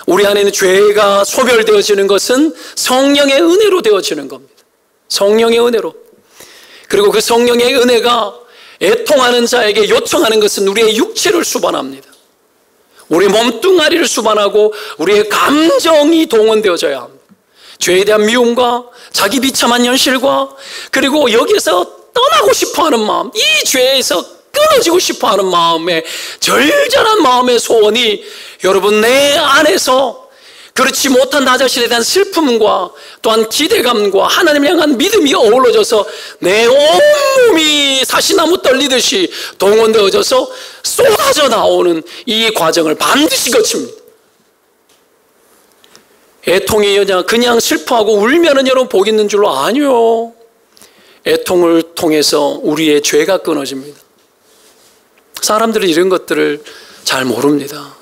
우리 안에는 죄가 소멸되어지는 것은 성령의 은혜로 되어지는 겁니다. 성령의 은혜로. 그리고 그 성령의 은혜가 애통하는 자에게 요청하는 것은 우리의 육체를 수반합니다. 우리의 몸뚱아리를 수반하고 우리의 감정이 동원되어져야 합니다. 죄에 대한 미움과 자기 비참한 현실과, 그리고 여기에서 떠나고 싶어하는 마음, 이 죄에서 끊어지고 싶어하는 마음의 절절한 마음의 소원이 여러분 내 안에서 그렇지 못한 나 자신에 대한 슬픔과 또한 기대감과 하나님을 향한 믿음이 어우러져서 내 온몸이 사시나무 떨리듯이 동원되어져서 쏟아져 나오는 이 과정을 반드시 거칩니다. 애통이 그냥 슬퍼하고 울면은 여러분 복 있는 줄로 아니요. 애통을 통해서 우리의 죄가 끊어집니다. 사람들은 이런 것들을 잘 모릅니다.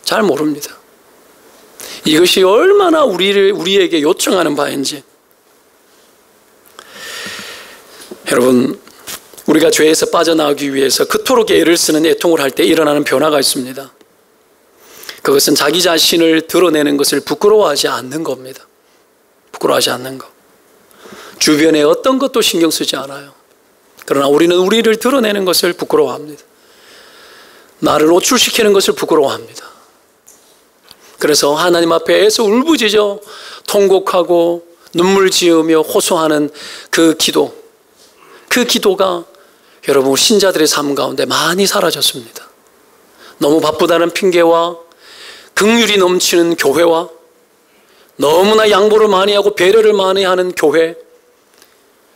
잘 모릅니다. 이것이 얼마나 우리에게 요청하는 바인지. 여러분, 우리가 죄에서 빠져나오기 위해서 그토록 애를 쓰는 애통을 할 때 일어나는 변화가 있습니다. 그것은 자기 자신을 드러내는 것을 부끄러워하지 않는 겁니다. 부끄러워하지 않는 것. 주변에 어떤 것도 신경 쓰지 않아요. 그러나 우리는 우리를 드러내는 것을 부끄러워합니다. 나를 노출시키는 것을 부끄러워합니다. 그래서 하나님 앞에서 울부짖어 통곡하고 눈물 지으며 호소하는 그 기도가 여러분 신자들의 삶 가운데 많이 사라졌습니다. 너무 바쁘다는 핑계와 긍휼이 넘치는 교회와 너무나 양보를 많이 하고 배려를 많이 하는 교회,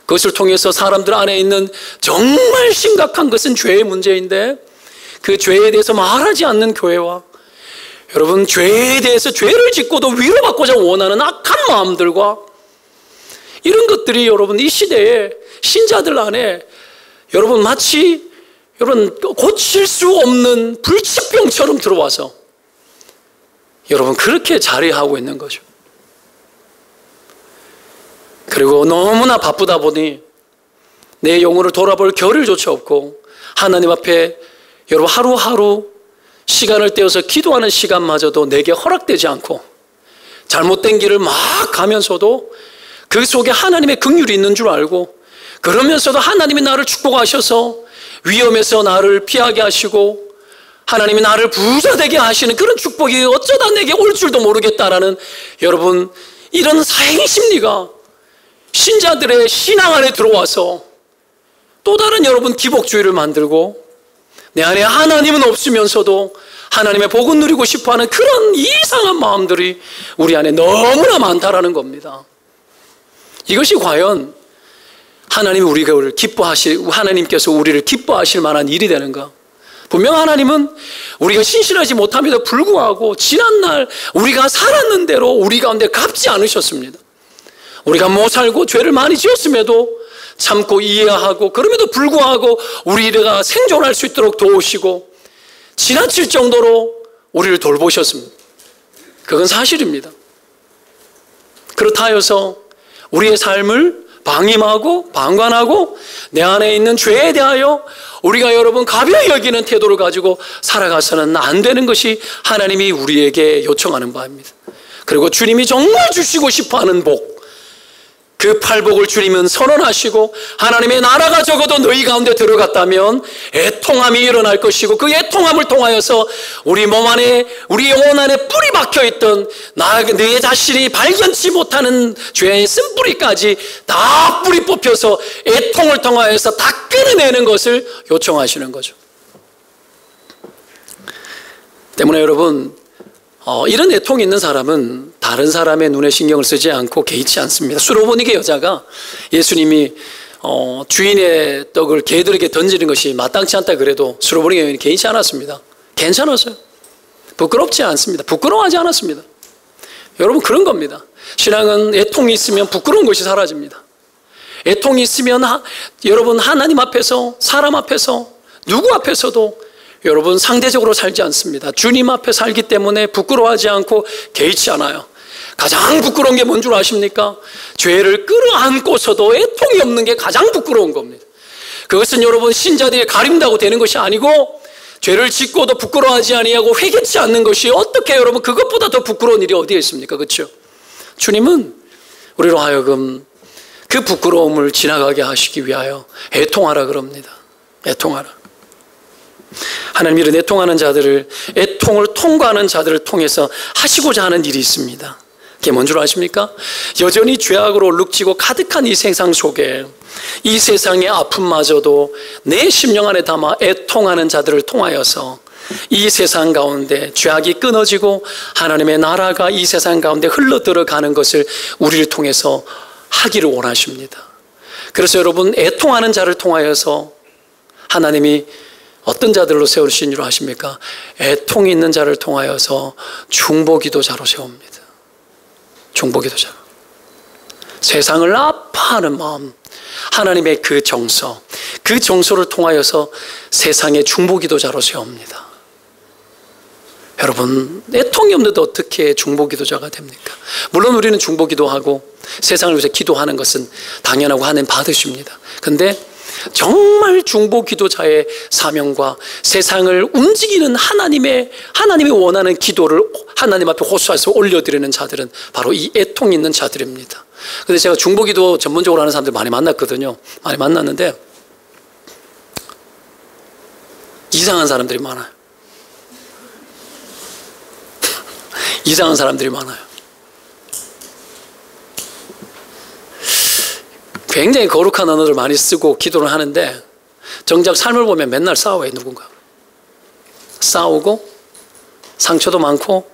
그것을 통해서 사람들 안에 있는 정말 심각한 것은 죄의 문제인데 그 죄에 대해서 말하지 않는 교회와, 여러분 죄에 대해서 죄를 짓고도 위로받고자 원하는 악한 마음들과, 이런 것들이 여러분 이 시대에 신자들 안에 여러분 마치 여러분 고칠 수 없는 불치병처럼 들어와서 여러분 그렇게 자리하고 있는 거죠. 그리고 너무나 바쁘다 보니 내 영혼을 돌아볼 겨를조차 없고 하나님 앞에 여러분 하루하루 시간을 떼어서 기도하는 시간마저도 내게 허락되지 않고 잘못된 길을 막 가면서도 그 속에 하나님의 긍휼이 있는 줄 알고, 그러면서도 하나님이 나를 축복하셔서 위험에서 나를 피하게 하시고 하나님이 나를 부자되게 하시는 그런 축복이 어쩌다 내게 올 줄도 모르겠다라는 여러분 이런 사행심리가 신자들의 신앙 안에 들어와서 또 다른 여러분 기복주의를 만들고 내 안에 하나님은 없으면서도 하나님의 복을 누리고 싶어하는 그런 이상한 마음들이 우리 안에 너무나 많다라는 겁니다. 이것이 과연 하나님께서 우리를 기뻐하실 만한 일이 되는가? 분명 하나님은 우리가 신실하지 못함에도 불구하고 지난날 우리가 살았는 대로 우리 가운데 갚지 않으셨습니다. 우리가 못 살고 죄를 많이 지었음에도 참고 이해하고 그럼에도 불구하고 우리가 생존할 수 있도록 도우시고 지나칠 정도로 우리를 돌보셨습니다. 그건 사실입니다. 그렇다 하여서 우리의 삶을 방임하고 방관하고 내 안에 있는 죄에 대하여 우리가 여러분 가벼이 여기는 태도를 가지고 살아가서는 안 되는 것이 하나님이 우리에게 요청하는 바입니다. 그리고 주님이 정말 주시고 싶어하는 복, 그 팔복을 주님은 선언하시고 하나님의 나라가 적어도 너희 가운데 들어갔다면 애통함이 일어날 것이고 그 애통함을 통하여서 우리 몸 안에 우리 영혼 안에 뿌리 박혀있던 내 자신이 발견치 못하는 죄의 쓴뿌리까지 다 뿌리 뽑혀서 애통을 통하여서 다 끊어내는 것을 요청하시는 거죠. 때문에 여러분 이런 애통이 있는 사람은 다른 사람의 눈에 신경을 쓰지 않고 개의치 않습니다. 수로보니게 여자가 예수님이 주인의 떡을 개들에게 던지는 것이 마땅치 않다 그래도 수로보니게 여인이 개의치 않았습니다. 괜찮았어요. 부끄럽지 않습니다. 부끄러워하지 않았습니다. 여러분 그런 겁니다. 신앙은 애통이 있으면 부끄러운 것이 사라집니다. 애통이 있으면 여러분 하나님 앞에서 사람 앞에서 누구 앞에서도 여러분 상대적으로 살지 않습니다. 주님 앞에 살기 때문에 부끄러워하지 않고 개의치 않아요. 가장 부끄러운 게 뭔 줄 아십니까? 죄를 끌어안고서도 애통이 없는 게 가장 부끄러운 겁니다. 그것은 여러분 신자들이 가린다고 되는 것이 아니고 죄를 짓고도 부끄러워하지 아니하고 회개치 않는 것이 어떻게 여러분 그것보다 더 부끄러운 일이 어디에 있습니까? 그렇죠? 주님은 우리로 하여금 그 부끄러움을 지나가게 하시기 위하여 애통하라 그럽니다. 애통하라. 하나님 이런 애통하는 자들을 애통을 통과하는 자들을 통해서 하시고자 하는 일이 있습니다. 그게 뭔 줄 아십니까? 여전히 죄악으로 얼룩지고 가득한 이 세상 속에 이 세상의 아픔마저도 내 심령 안에 담아 애통하는 자들을 통하여서 이 세상 가운데 죄악이 끊어지고 하나님의 나라가 이 세상 가운데 흘러들어가는 것을 우리를 통해서 하기를 원하십니다. 그래서 여러분 애통하는 자를 통하여서 하나님이 어떤 자들로 세우신 줄 아십니까? 애통이 있는 자를 통하여서 중보기도자로 세웁니다. 중보기도자로. 세상을 아파하는 마음, 하나님의 그 정서, 그 정서를 통하여서 세상의 중보기도자로 세웁니다. 여러분 애통이 없는데 어떻게 중보기도자가 됩니까? 물론 우리는 중보기도하고 세상을 위해서 기도하는 것은 당연하고 하나님 받으십니다. 그런데 정말 중보기도자의 사명과 세상을 움직이는 하나님이 원하는 기도를 하나님 앞에 호소해서 올려드리는 자들은 바로 이 애통이 있는 자들입니다. 근데 제가 중보기도 전문적으로 하는 사람들 많이 만났거든요. 많이 만났는데 이상한 사람들이 많아요. 이상한 사람들이 많아요. 굉장히 거룩한 언어를 많이 쓰고 기도를 하는데 정작 삶을 보면 맨날 싸워요. 누군가 싸우고 상처도 많고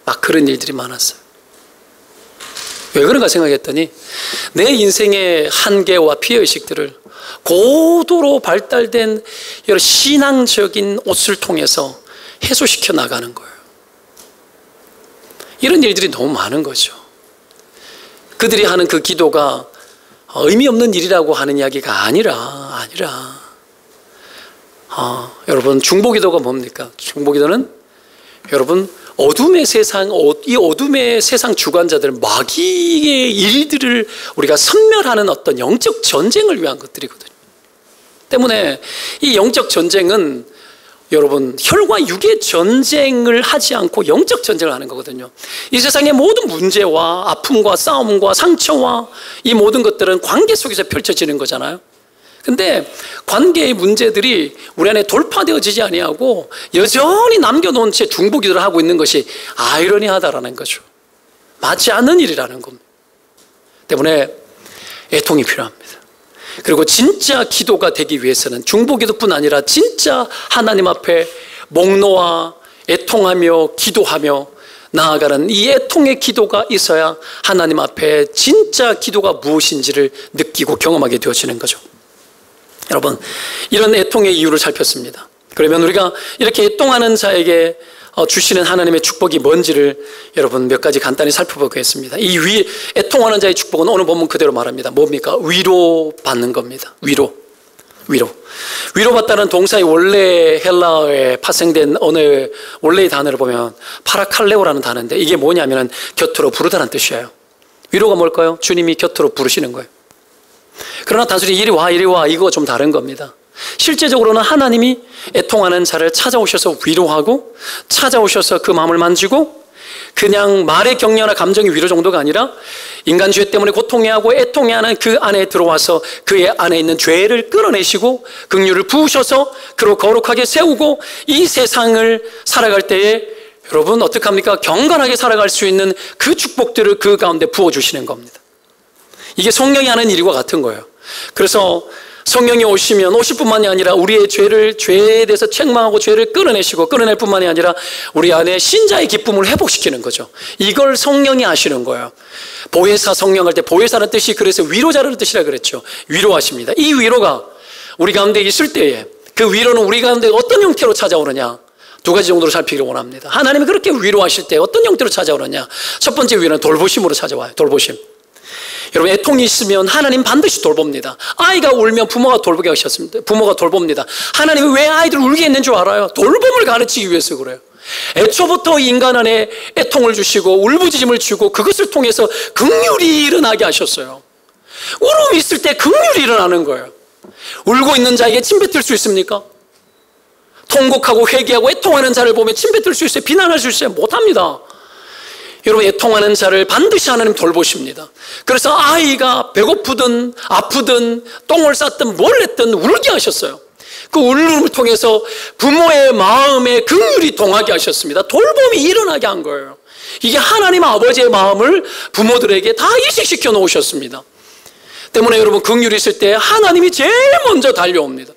막 그런 일들이 많았어요. 왜 그런가 생각했더니 내 인생의 한계와 피해의식들을 고도로 발달된 여러 신앙적인 옷을 통해서 해소시켜 나가는 거예요. 이런 일들이 너무 많은 거죠. 그들이 하는 그 기도가 의미 없는 일이라고 하는 이야기가 아니라 여러분 중보기도가 뭡니까? 중보기도는 여러분 어둠의 세상, 이 어둠의 세상 주관자들 마귀의 일들을 우리가 섬멸하는 어떤 영적 전쟁을 위한 것들이거든요. 때문에 이 영적 전쟁은 여러분 혈과 육의 전쟁을 하지 않고 영적 전쟁을 하는 거거든요. 이 세상의 모든 문제와 아픔과 싸움과 상처와 이 모든 것들은 관계 속에서 펼쳐지는 거잖아요. 근데 관계의 문제들이 우리 안에 돌파되어지지 아니하고 여전히 남겨놓은 채 중보기도를 하고 있는 것이 아이러니하다라는 거죠. 맞지 않는 일이라는 겁니다. 때문에 애통이 필요합니다. 그리고 진짜 기도가 되기 위해서는 중보기도뿐 아니라 진짜 하나님 앞에 목놓아 애통하며 기도하며 나아가는 이 애통의 기도가 있어야 하나님 앞에 진짜 기도가 무엇인지를 느끼고 경험하게 되어지는 거죠. 여러분 이런 애통의 이유를 살폈습니다. 그러면 우리가 이렇게 애통하는 자에게 주시는 하나님의 축복이 뭔지를 여러분 몇 가지 간단히 살펴보겠습니다. 이 애통하는 자의 축복은 오늘 본문 그대로 말합니다. 뭡니까? 위로받는 겁니다. 위로받다는 동사의 원래 헬라어에 파생된 언어의 원래의 단어를 보면 파라칼레오라는 단어인데 이게 뭐냐면 곁으로 부르다는 뜻이에요. 위로가 뭘까요? 주님이 곁으로 부르시는 거예요. 그러나 단순히 이리 와 이거 좀 다른 겁니다. 실제적으로는 하나님이 애통하는 자를 찾아오셔서 위로하고 찾아오셔서 그 마음을 만지고 그냥 말의 격려나 감정의 위로 정도가 아니라 인간 죄 때문에 고통해하고 애통해하는 그 안에 들어와서 그의 안에 있는 죄를 끌어내시고 긍휼을 부으셔서 그로 거룩하게 세우고 이 세상을 살아갈 때에 여러분 어떡합니까? 경건하게 살아갈 수 있는 그 축복들을 그 가운데 부어주시는 겁니다. 이게 성령이 하는 일과 같은 거예요. 그래서 성령이 오실 뿐만이 아니라 우리의 죄에 대해서 책망하고 죄를 끌어내시고 끌어낼 뿐만이 아니라 우리 안에 신자의 기쁨을 회복시키는 거죠. 이걸 성령이 하시는 거예요. 보혜사 성령 할 때 보혜사라는 뜻이 그래서 위로자라는 뜻이라 그랬죠. 위로하십니다. 이 위로가 우리 가운데 있을 때에 그 위로는 우리 가운데 어떤 형태로 찾아오느냐 두 가지 정도로 살피기를 원합니다. 하나님이 그렇게 위로하실 때 어떤 형태로 찾아오느냐 첫 번째 위로는 돌보심으로 찾아와요. 돌보심. 여러분 애통이 있으면 하나님 반드시 돌봅니다. 아이가 울면 부모가 돌보게 하셨습니다. 부모가 돌봅니다. 하나님이 왜 아이들 울게 했는 줄 알아요? 돌봄을 가르치기 위해서 그래요. 애초부터 인간 안에 애통을 주시고 울부짖음을 주고 그것을 통해서 긍휼이 일어나게 하셨어요. 울음이 있을 때 긍휼이 일어나는 거예요. 울고 있는 자에게 침뱉을 수 있습니까? 통곡하고 회개하고 애통하는 자를 보면 침뱉을 수 있어요? 비난할 수 있어요? 못합니다. 여러분 애통하는 자를 반드시 하나님 돌보십니다. 그래서 아이가 배고프든 아프든 똥을 쌌든 뭘 했든 울게 하셨어요. 그 울음을 통해서 부모의 마음에 긍휼이 동하게 하셨습니다. 돌봄이 일어나게 한 거예요. 이게 하나님 아버지의 마음을 부모들에게 다 이식시켜 놓으셨습니다. 때문에 여러분 긍휼이 있을 때 하나님이 제일 먼저 달려옵니다.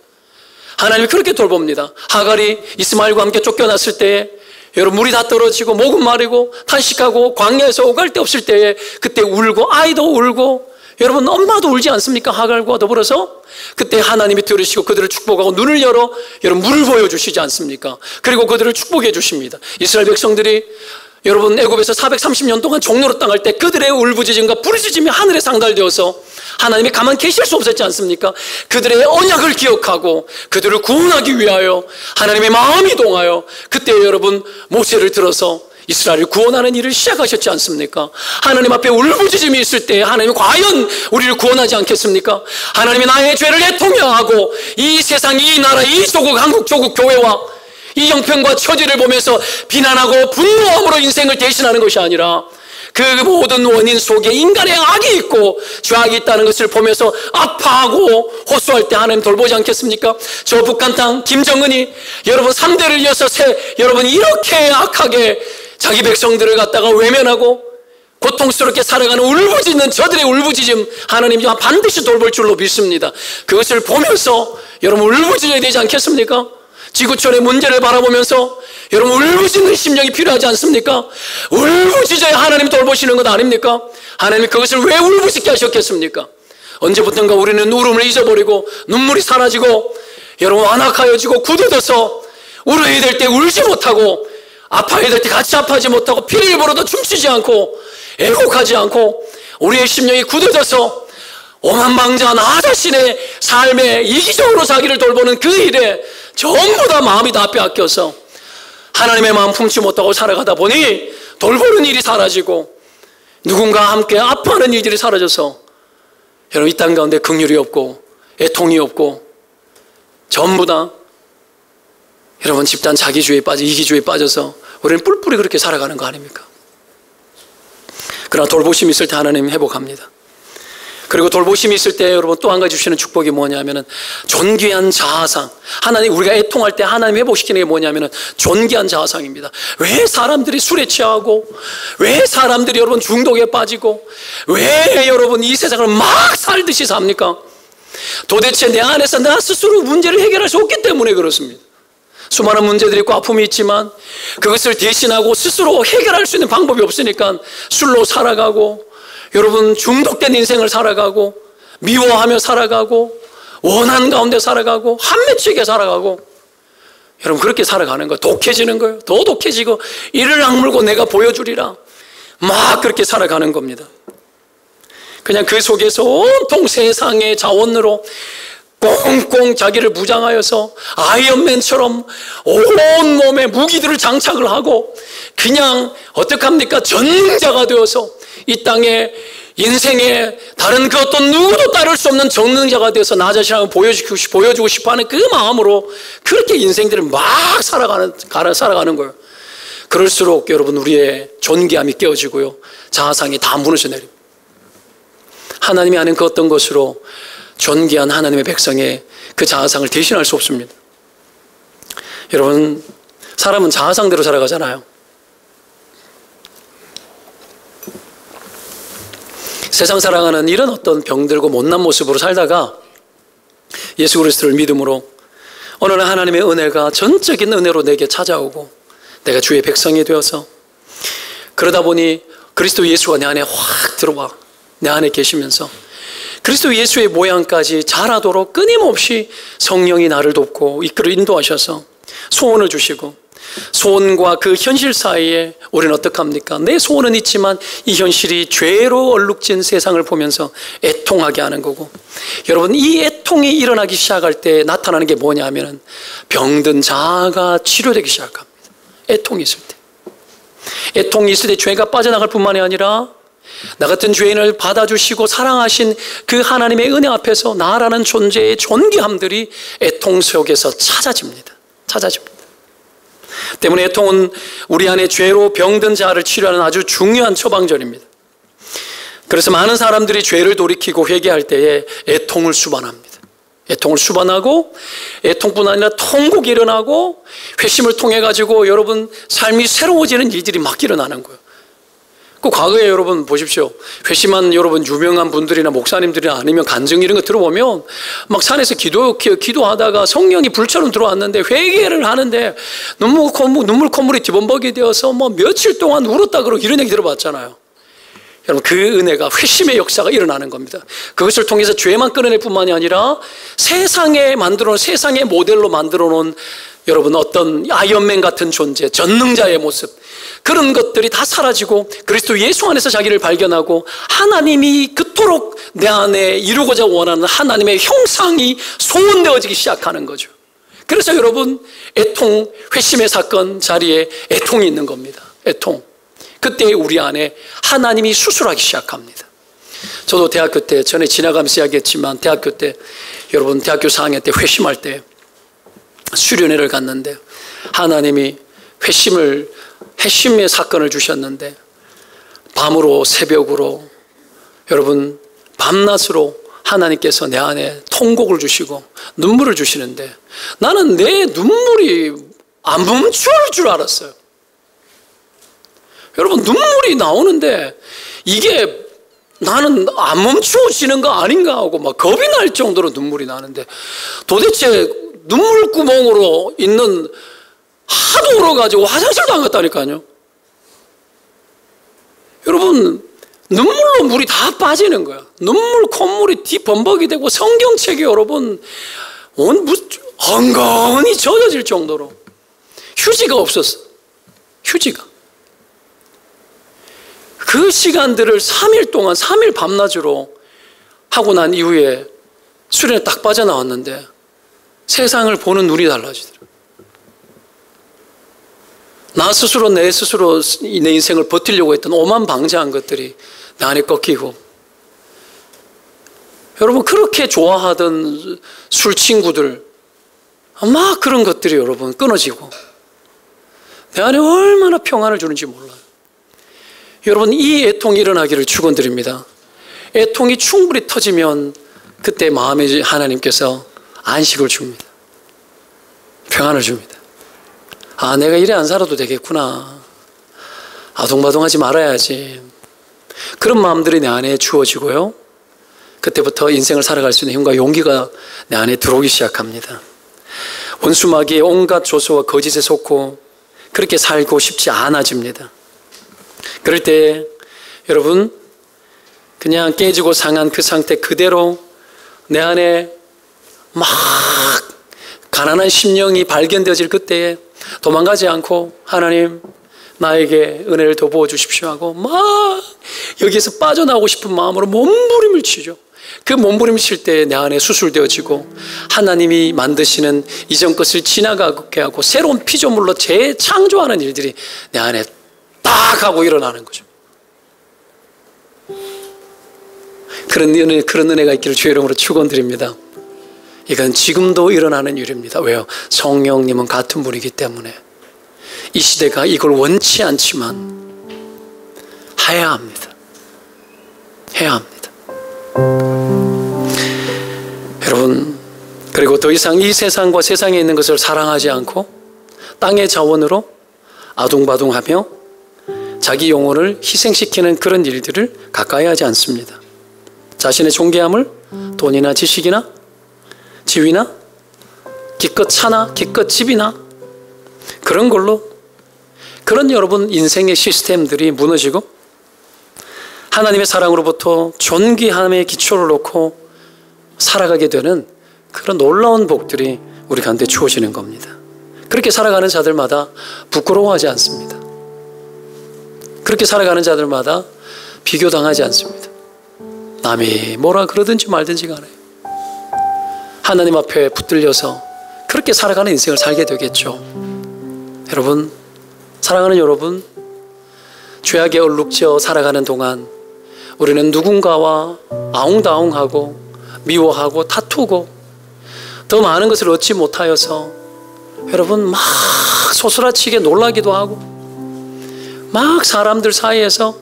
하나님이 그렇게 돌봅니다. 하갈이 이스마엘과 함께 쫓겨났을 때에 여러분 물이 다 떨어지고 목은 마르고 탄식하고 광야에서 오갈 데 없을 때에 그때 울고 아이도 울고 여러분 엄마도 울지 않습니까? 하갈과 더불어서 그때 하나님이 들으시고 그들을 축복하고 눈을 열어 여러분 물을 보여주시지 않습니까? 그리고 그들을 축복해 주십니다. 이스라엘 백성들이 여러분 애굽에서 430년 동안 종로로 땅할 때 그들의 울부짖음과 부르짖음이 하늘에 상달되어서 하나님이 가만 계실 수 없었지 않습니까? 그들의 언약을 기억하고 그들을 구원하기 위하여 하나님의 마음이 동하여 그때 여러분 모세를 들어서 이스라엘을 구원하는 일을 시작하셨지 않습니까? 하나님 앞에 울부짖음이 있을 때 하나님이 과연 우리를 구원하지 않겠습니까? 하나님이 나의 죄를 애통해하고 이 세상, 이 나라, 이 조국, 한국 조국 교회와 이 형편과 처지를 보면서 비난하고 분노함으로 인생을 대신하는 것이 아니라 그 모든 원인 속에 인간의 악이 있고 죄악이 있다는 것을 보면서 아파하고 호소할 때 하나님 돌보지 않겠습니까? 저 북한 땅 김정은이 여러분 3대를 이어서 여러분 이렇게 악하게 자기 백성들을 갖다가 외면하고 고통스럽게 살아가는 울부짖는 저들의 울부짖음 하나님이 반드시 돌볼 줄로 믿습니다. 그것을 보면서 여러분 울부짖어야 되지 않겠습니까? 지구촌의 문제를 바라보면서 여러분 울부짖는 심령이 필요하지 않습니까? 울부짖어야 하나님 돌보시는 것 아닙니까? 하나님이 그것을 왜 울부짖게 하셨겠습니까? 언제부턴가 우리는 울음을 잊어버리고 눈물이 사라지고 여러분 완악하여지고 굳어져서 울어야 될 때 울지 못하고 아파야 될 때 같이 아파하지 못하고 피를 불어도 춤추지 않고 애곡하지 않고 우리의 심령이 굳어져서 오만방자 나 자신의 삶에 이기적으로 자기를 돌보는 그 일에 전부 다 마음이 다 빼앗겨서 하나님의 마음 품지 못하고 살아가다 보니 돌보는 일이 사라지고 누군가와 함께 아파하는 일들이 사라져서 여러분 이 땅 가운데 긍휼이 없고 애통이 없고 전부 다 여러분 집단 자기주의에 빠져 이기주의에 빠져서 우리는 뿔뿔이 그렇게 살아가는 거 아닙니까? 그러나 돌보심이 있을 때 하나님 회복합니다. 그리고 돌보심이 있을 때 여러분 또 한 가지 주시는 축복이 뭐냐면은 존귀한 자아상. 하나님 우리가 애통할 때 하나님 회복시키는 게 뭐냐면은 존귀한 자아상입니다. 왜 사람들이 술에 취하고 왜 사람들이 여러분 중독에 빠지고 왜 여러분 이 세상을 막 살듯이 삽니까? 도대체 내 안에서 나 스스로 문제를 해결할 수 없기 때문에 그렇습니다. 수많은 문제들이 있고 아픔이 있지만 그것을 대신하고 스스로 해결할 수 있는 방법이 없으니까 술로 살아가고 여러분 중독된 인생을 살아가고 미워하며 살아가고 원한 가운데 살아가고 한맺히게 살아가고 여러분 그렇게 살아가는 거예요. 독해지는 거예요. 더 독해지고 이를 악물고 내가 보여주리라. 막 그렇게 살아가는 겁니다. 그냥 그 속에서 온통 세상의 자원으로 꽁꽁 자기를 무장하여서 아이언맨처럼 온 몸에 무기들을 장착을 하고 그냥 어떡합니까? 전능자가 되어서 이 땅에 인생에 다른 그 어떤 누구도 따를 수 없는 전능자가 되어서 나 자신을 보여주고 싶어하는 그 마음으로 그렇게 인생들을 막 살아가는 거예요. 그럴수록 여러분 우리의 존귀함이 깨어지고요, 자아상이 다 무너져 내립니다. 하나님이 아는 그 어떤 것으로 존귀한 하나님의 백성의 그 자아상을 대신할 수 없습니다. 여러분, 사람은 자아상대로 살아가잖아요. 세상 살아가는 이런 어떤 병들고 못난 모습으로 살다가 예수 그리스도를 믿음으로 어느 날 하나님의 은혜가 전적인 은혜로 내게 찾아오고 내가 주의 백성이 되어서 그러다 보니 그리스도 예수가 내 안에 확 들어와 내 안에 계시면서 그리스도 예수의 모양까지 자라도록 끊임없이 성령이 나를 돕고 이끌어 인도하셔서 소원을 주시고, 소원과 그 현실 사이에 우리는 어떡합니까? 내 소원은 있지만 이 현실이 죄로 얼룩진 세상을 보면서 애통하게 하는 거고, 여러분 이 애통이 일어나기 시작할 때 나타나는 게 뭐냐면 병든 자아가 치료되기 시작합니다. 애통이 있을 때, 애통이 있을 때 죄가 빠져나갈 뿐만이 아니라 나 같은 죄인을 받아주시고 사랑하신 그 하나님의 은혜 앞에서 나라는 존재의 존귀함들이 애통 속에서 찾아집니다. 때문에 애통은 우리 안에 죄로 병든 자를 치료하는 아주 중요한 처방전입니다. 그래서 많은 사람들이 죄를 돌이키고 회개할 때에 애통을 수반합니다. 애통을 수반하고 애통뿐 아니라 통곡이 일어나고 회심을 통해 가지고 여러분 삶이 새로워지는 일들이 막 일어나는 거예요. 그 과거에 여러분 보십시오. 회심한 여러분 유명한 분들이나 목사님들이나 아니면 간증 이런 거 들어보면 막 산에서 기도하다가 성령이 불처럼 들어왔는데 회개를 하는데 눈물 콧물이 뒤범벅이 되어서 뭐 며칠 동안 울었다 그러고 이런 얘기 들어봤잖아요. 여러분 그 은혜가 회심의 역사가 일어나는 겁니다. 그것을 통해서 죄만 끊어낼 뿐만이 아니라 세상의 모델로 만들어 놓은 여러분 어떤 아이언맨 같은 존재, 전능자의 모습, 그런 것들이 다 사라지고 그리스도 예수 안에서 자기를 발견하고 하나님이 그토록 내 안에 이루고자 원하는 하나님의 형상이 소원되어지기 시작하는 거죠. 그래서 여러분 애통, 회심의 사건 자리에 애통이 있는 겁니다. 애통. 그때 우리 안에 하나님이 수술하기 시작합니다. 저도 대학교 때, 전에 지나가면서 이야기했지만 대학교 때, 여러분 대학교 4학년 때 회심할 때 수련회를 갔는데 하나님이 회심의 사건을 주셨는데 밤으로 새벽으로 여러분 밤낮으로 하나님께서 내 안에 통곡을 주시고 눈물을 주시는데 나는 내 눈물이 안 멈출 줄 알았어요. 여러분 눈물이 나오는데 이게 나는 안 멈춰지는 거 아닌가 하고 막 겁이 날 정도로 눈물이 나는데 도대체 눈물 구멍으로 있는 하도 울어가지고 화장실도 안 갔다니까요. 여러분 눈물로 물이 다 빠지는 거야. 눈물 콧물이 뒤범벅이 되고 성경책이 여러분 엉엉이 젖어질 정도로 휴지가 없었어. 휴지가. 그 시간들을 3일 동안 3일 밤낮으로 하고 난 이후에 수련에 딱 빠져나왔는데 세상을 보는 눈이 달라지더라고요. 나 스스로 내 인생을 버티려고 했던 오만방자한 것들이 내 안에 꺾이고, 여러분 그렇게 좋아하던 술 친구들 막 그런 것들이 여러분 끊어지고 내 안에 얼마나 평안을 주는지 몰라요. 여러분 이 애통이 일어나기를 축원드립니다. 애통이 충분히 터지면 그때 마음에 하나님께서 안식을 줍니다. 평안을 줍니다. 아, 내가 이래 안 살아도 되겠구나. 아동바동하지 말아야지. 그런 마음들이 내 안에 주어지고요. 그때부터 인생을 살아갈 수 있는 힘과 용기가 내 안에 들어오기 시작합니다. 원수마귀의 온갖 조소와 거짓에 속고 그렇게 살고 싶지 않아집니다. 그럴 때 여러분 그냥 깨지고 상한 그 상태 그대로 내 안에 막 가난한 심령이 발견되어질 그때에 도망가지 않고 하나님 나에게 은혜를 더 부어주십시오 하고 막 여기에서 빠져나오고 싶은 마음으로 몸부림을 치죠. 그 몸부림을 칠 때 내 안에 수술되어지고 하나님이 만드시는 이전 것을 지나가게 하고 새로운 피조물로 재창조하는 일들이 내 안에 딱 하고 일어나는 거죠. 그런 은혜가 있기를 주의 이름으로 축원드립니다. 이건 지금도 일어나는 일입니다. 왜요? 성령님은 같은 분이기 때문에. 이 시대가 이걸 원치 않지만 해야 합니다. 해야 합니다. 여러분, 그리고 더 이상 이 세상과 세상에 있는 것을 사랑하지 않고 땅의 자원으로 아둥바둥하며 자기 영혼을 희생시키는 그런 일들을 가까이 하지 않습니다. 자신의 존귀함을 돈이나 지식이나 지위나 기껏 차나 기껏 집이나 그런 걸로, 그런 여러분 인생의 시스템들이 무너지고 하나님의 사랑으로부터 존귀함의 기초를 놓고 살아가게 되는 그런 놀라운 복들이 우리 가운데 주어지는 겁니다. 그렇게 살아가는 자들마다 부끄러워하지 않습니다. 그렇게 살아가는 자들마다 비교당하지 않습니다. 남이 뭐라 그러든지 말든지 간에 하나님 앞에 붙들려서 그렇게 살아가는 인생을 살게 되겠죠. 여러분, 사랑하는 여러분, 죄악에 얼룩져 살아가는 동안 우리는 누군가와 아웅다웅하고 미워하고 다투고 더 많은 것을 얻지 못하여서 여러분 막 소스라치게 놀라기도 하고 막 사람들 사이에서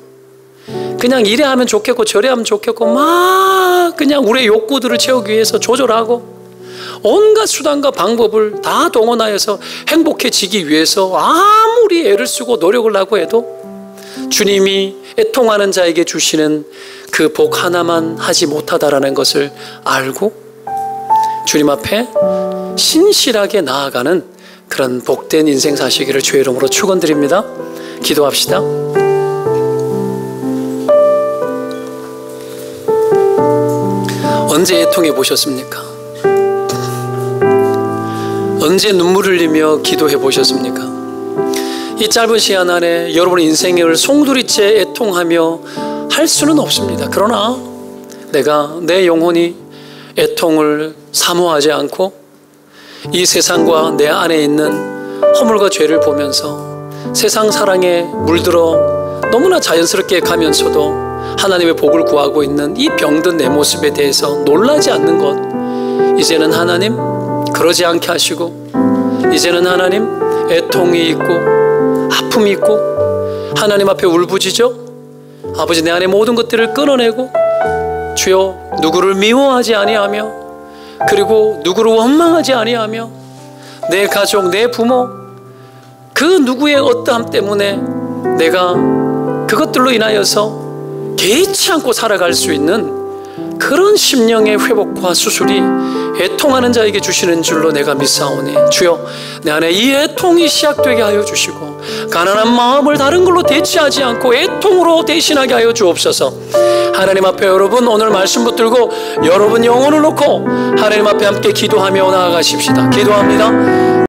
그냥 이래 하면 좋겠고 저래 하면 좋겠고 막 그냥 우리의 욕구들을 채우기 위해서 조절하고 온갖 수단과 방법을 다 동원하여서 행복해지기 위해서 아무리 애를 쓰고 노력을 하고 해도 주님이 애통하는 자에게 주시는 그 복 하나만 하지 못하다라는 것을 알고 주님 앞에 신실하게 나아가는 그런 복된 인생 사시기를 주의 이름으로 축원드립니다. 기도합시다. 언제 애통해 보셨습니까? 언제 눈물 흘리며 기도해 보셨습니까? 이 짧은 시간 안에 여러분의 인생을 송두리째 애통하며 할 수는 없습니다. 그러나 내가 내 영혼이 애통을 사모하지 않고 이 세상과 내 안에 있는 허물과 죄를 보면서 세상 사랑에 물들어 너무나 자연스럽게 가면서도 하나님의 복을 구하고 있는 이 병든 내 모습에 대해서 놀라지 않는 것, 이제는 하나님 그러지 않게 하시고 이제는 하나님 애통이 있고 아픔이 있고 하나님 앞에 울부짖어 아버지 내 안에 모든 것들을 끊어내고 주여 누구를 미워하지 아니하며 그리고 누구를 원망하지 아니하며 내 가족, 내 부모 그 누구의 어떠함 때문에 내가 그것들로 인하여서 개의치 않고 살아갈 수 있는 그런 심령의 회복과 수술이 애통하는 자에게 주시는 줄로 내가 믿사오니 주여 내 안에 이 애통이 시작되게 하여 주시고 가난한 마음을 다른 걸로 대체하지 않고 애통으로 대신하게 하여 주옵소서. 하나님 앞에 여러분 오늘 말씀 붙들고 여러분 영혼을 놓고 하나님 앞에 함께 기도하며 나아가십시다. 기도합니다.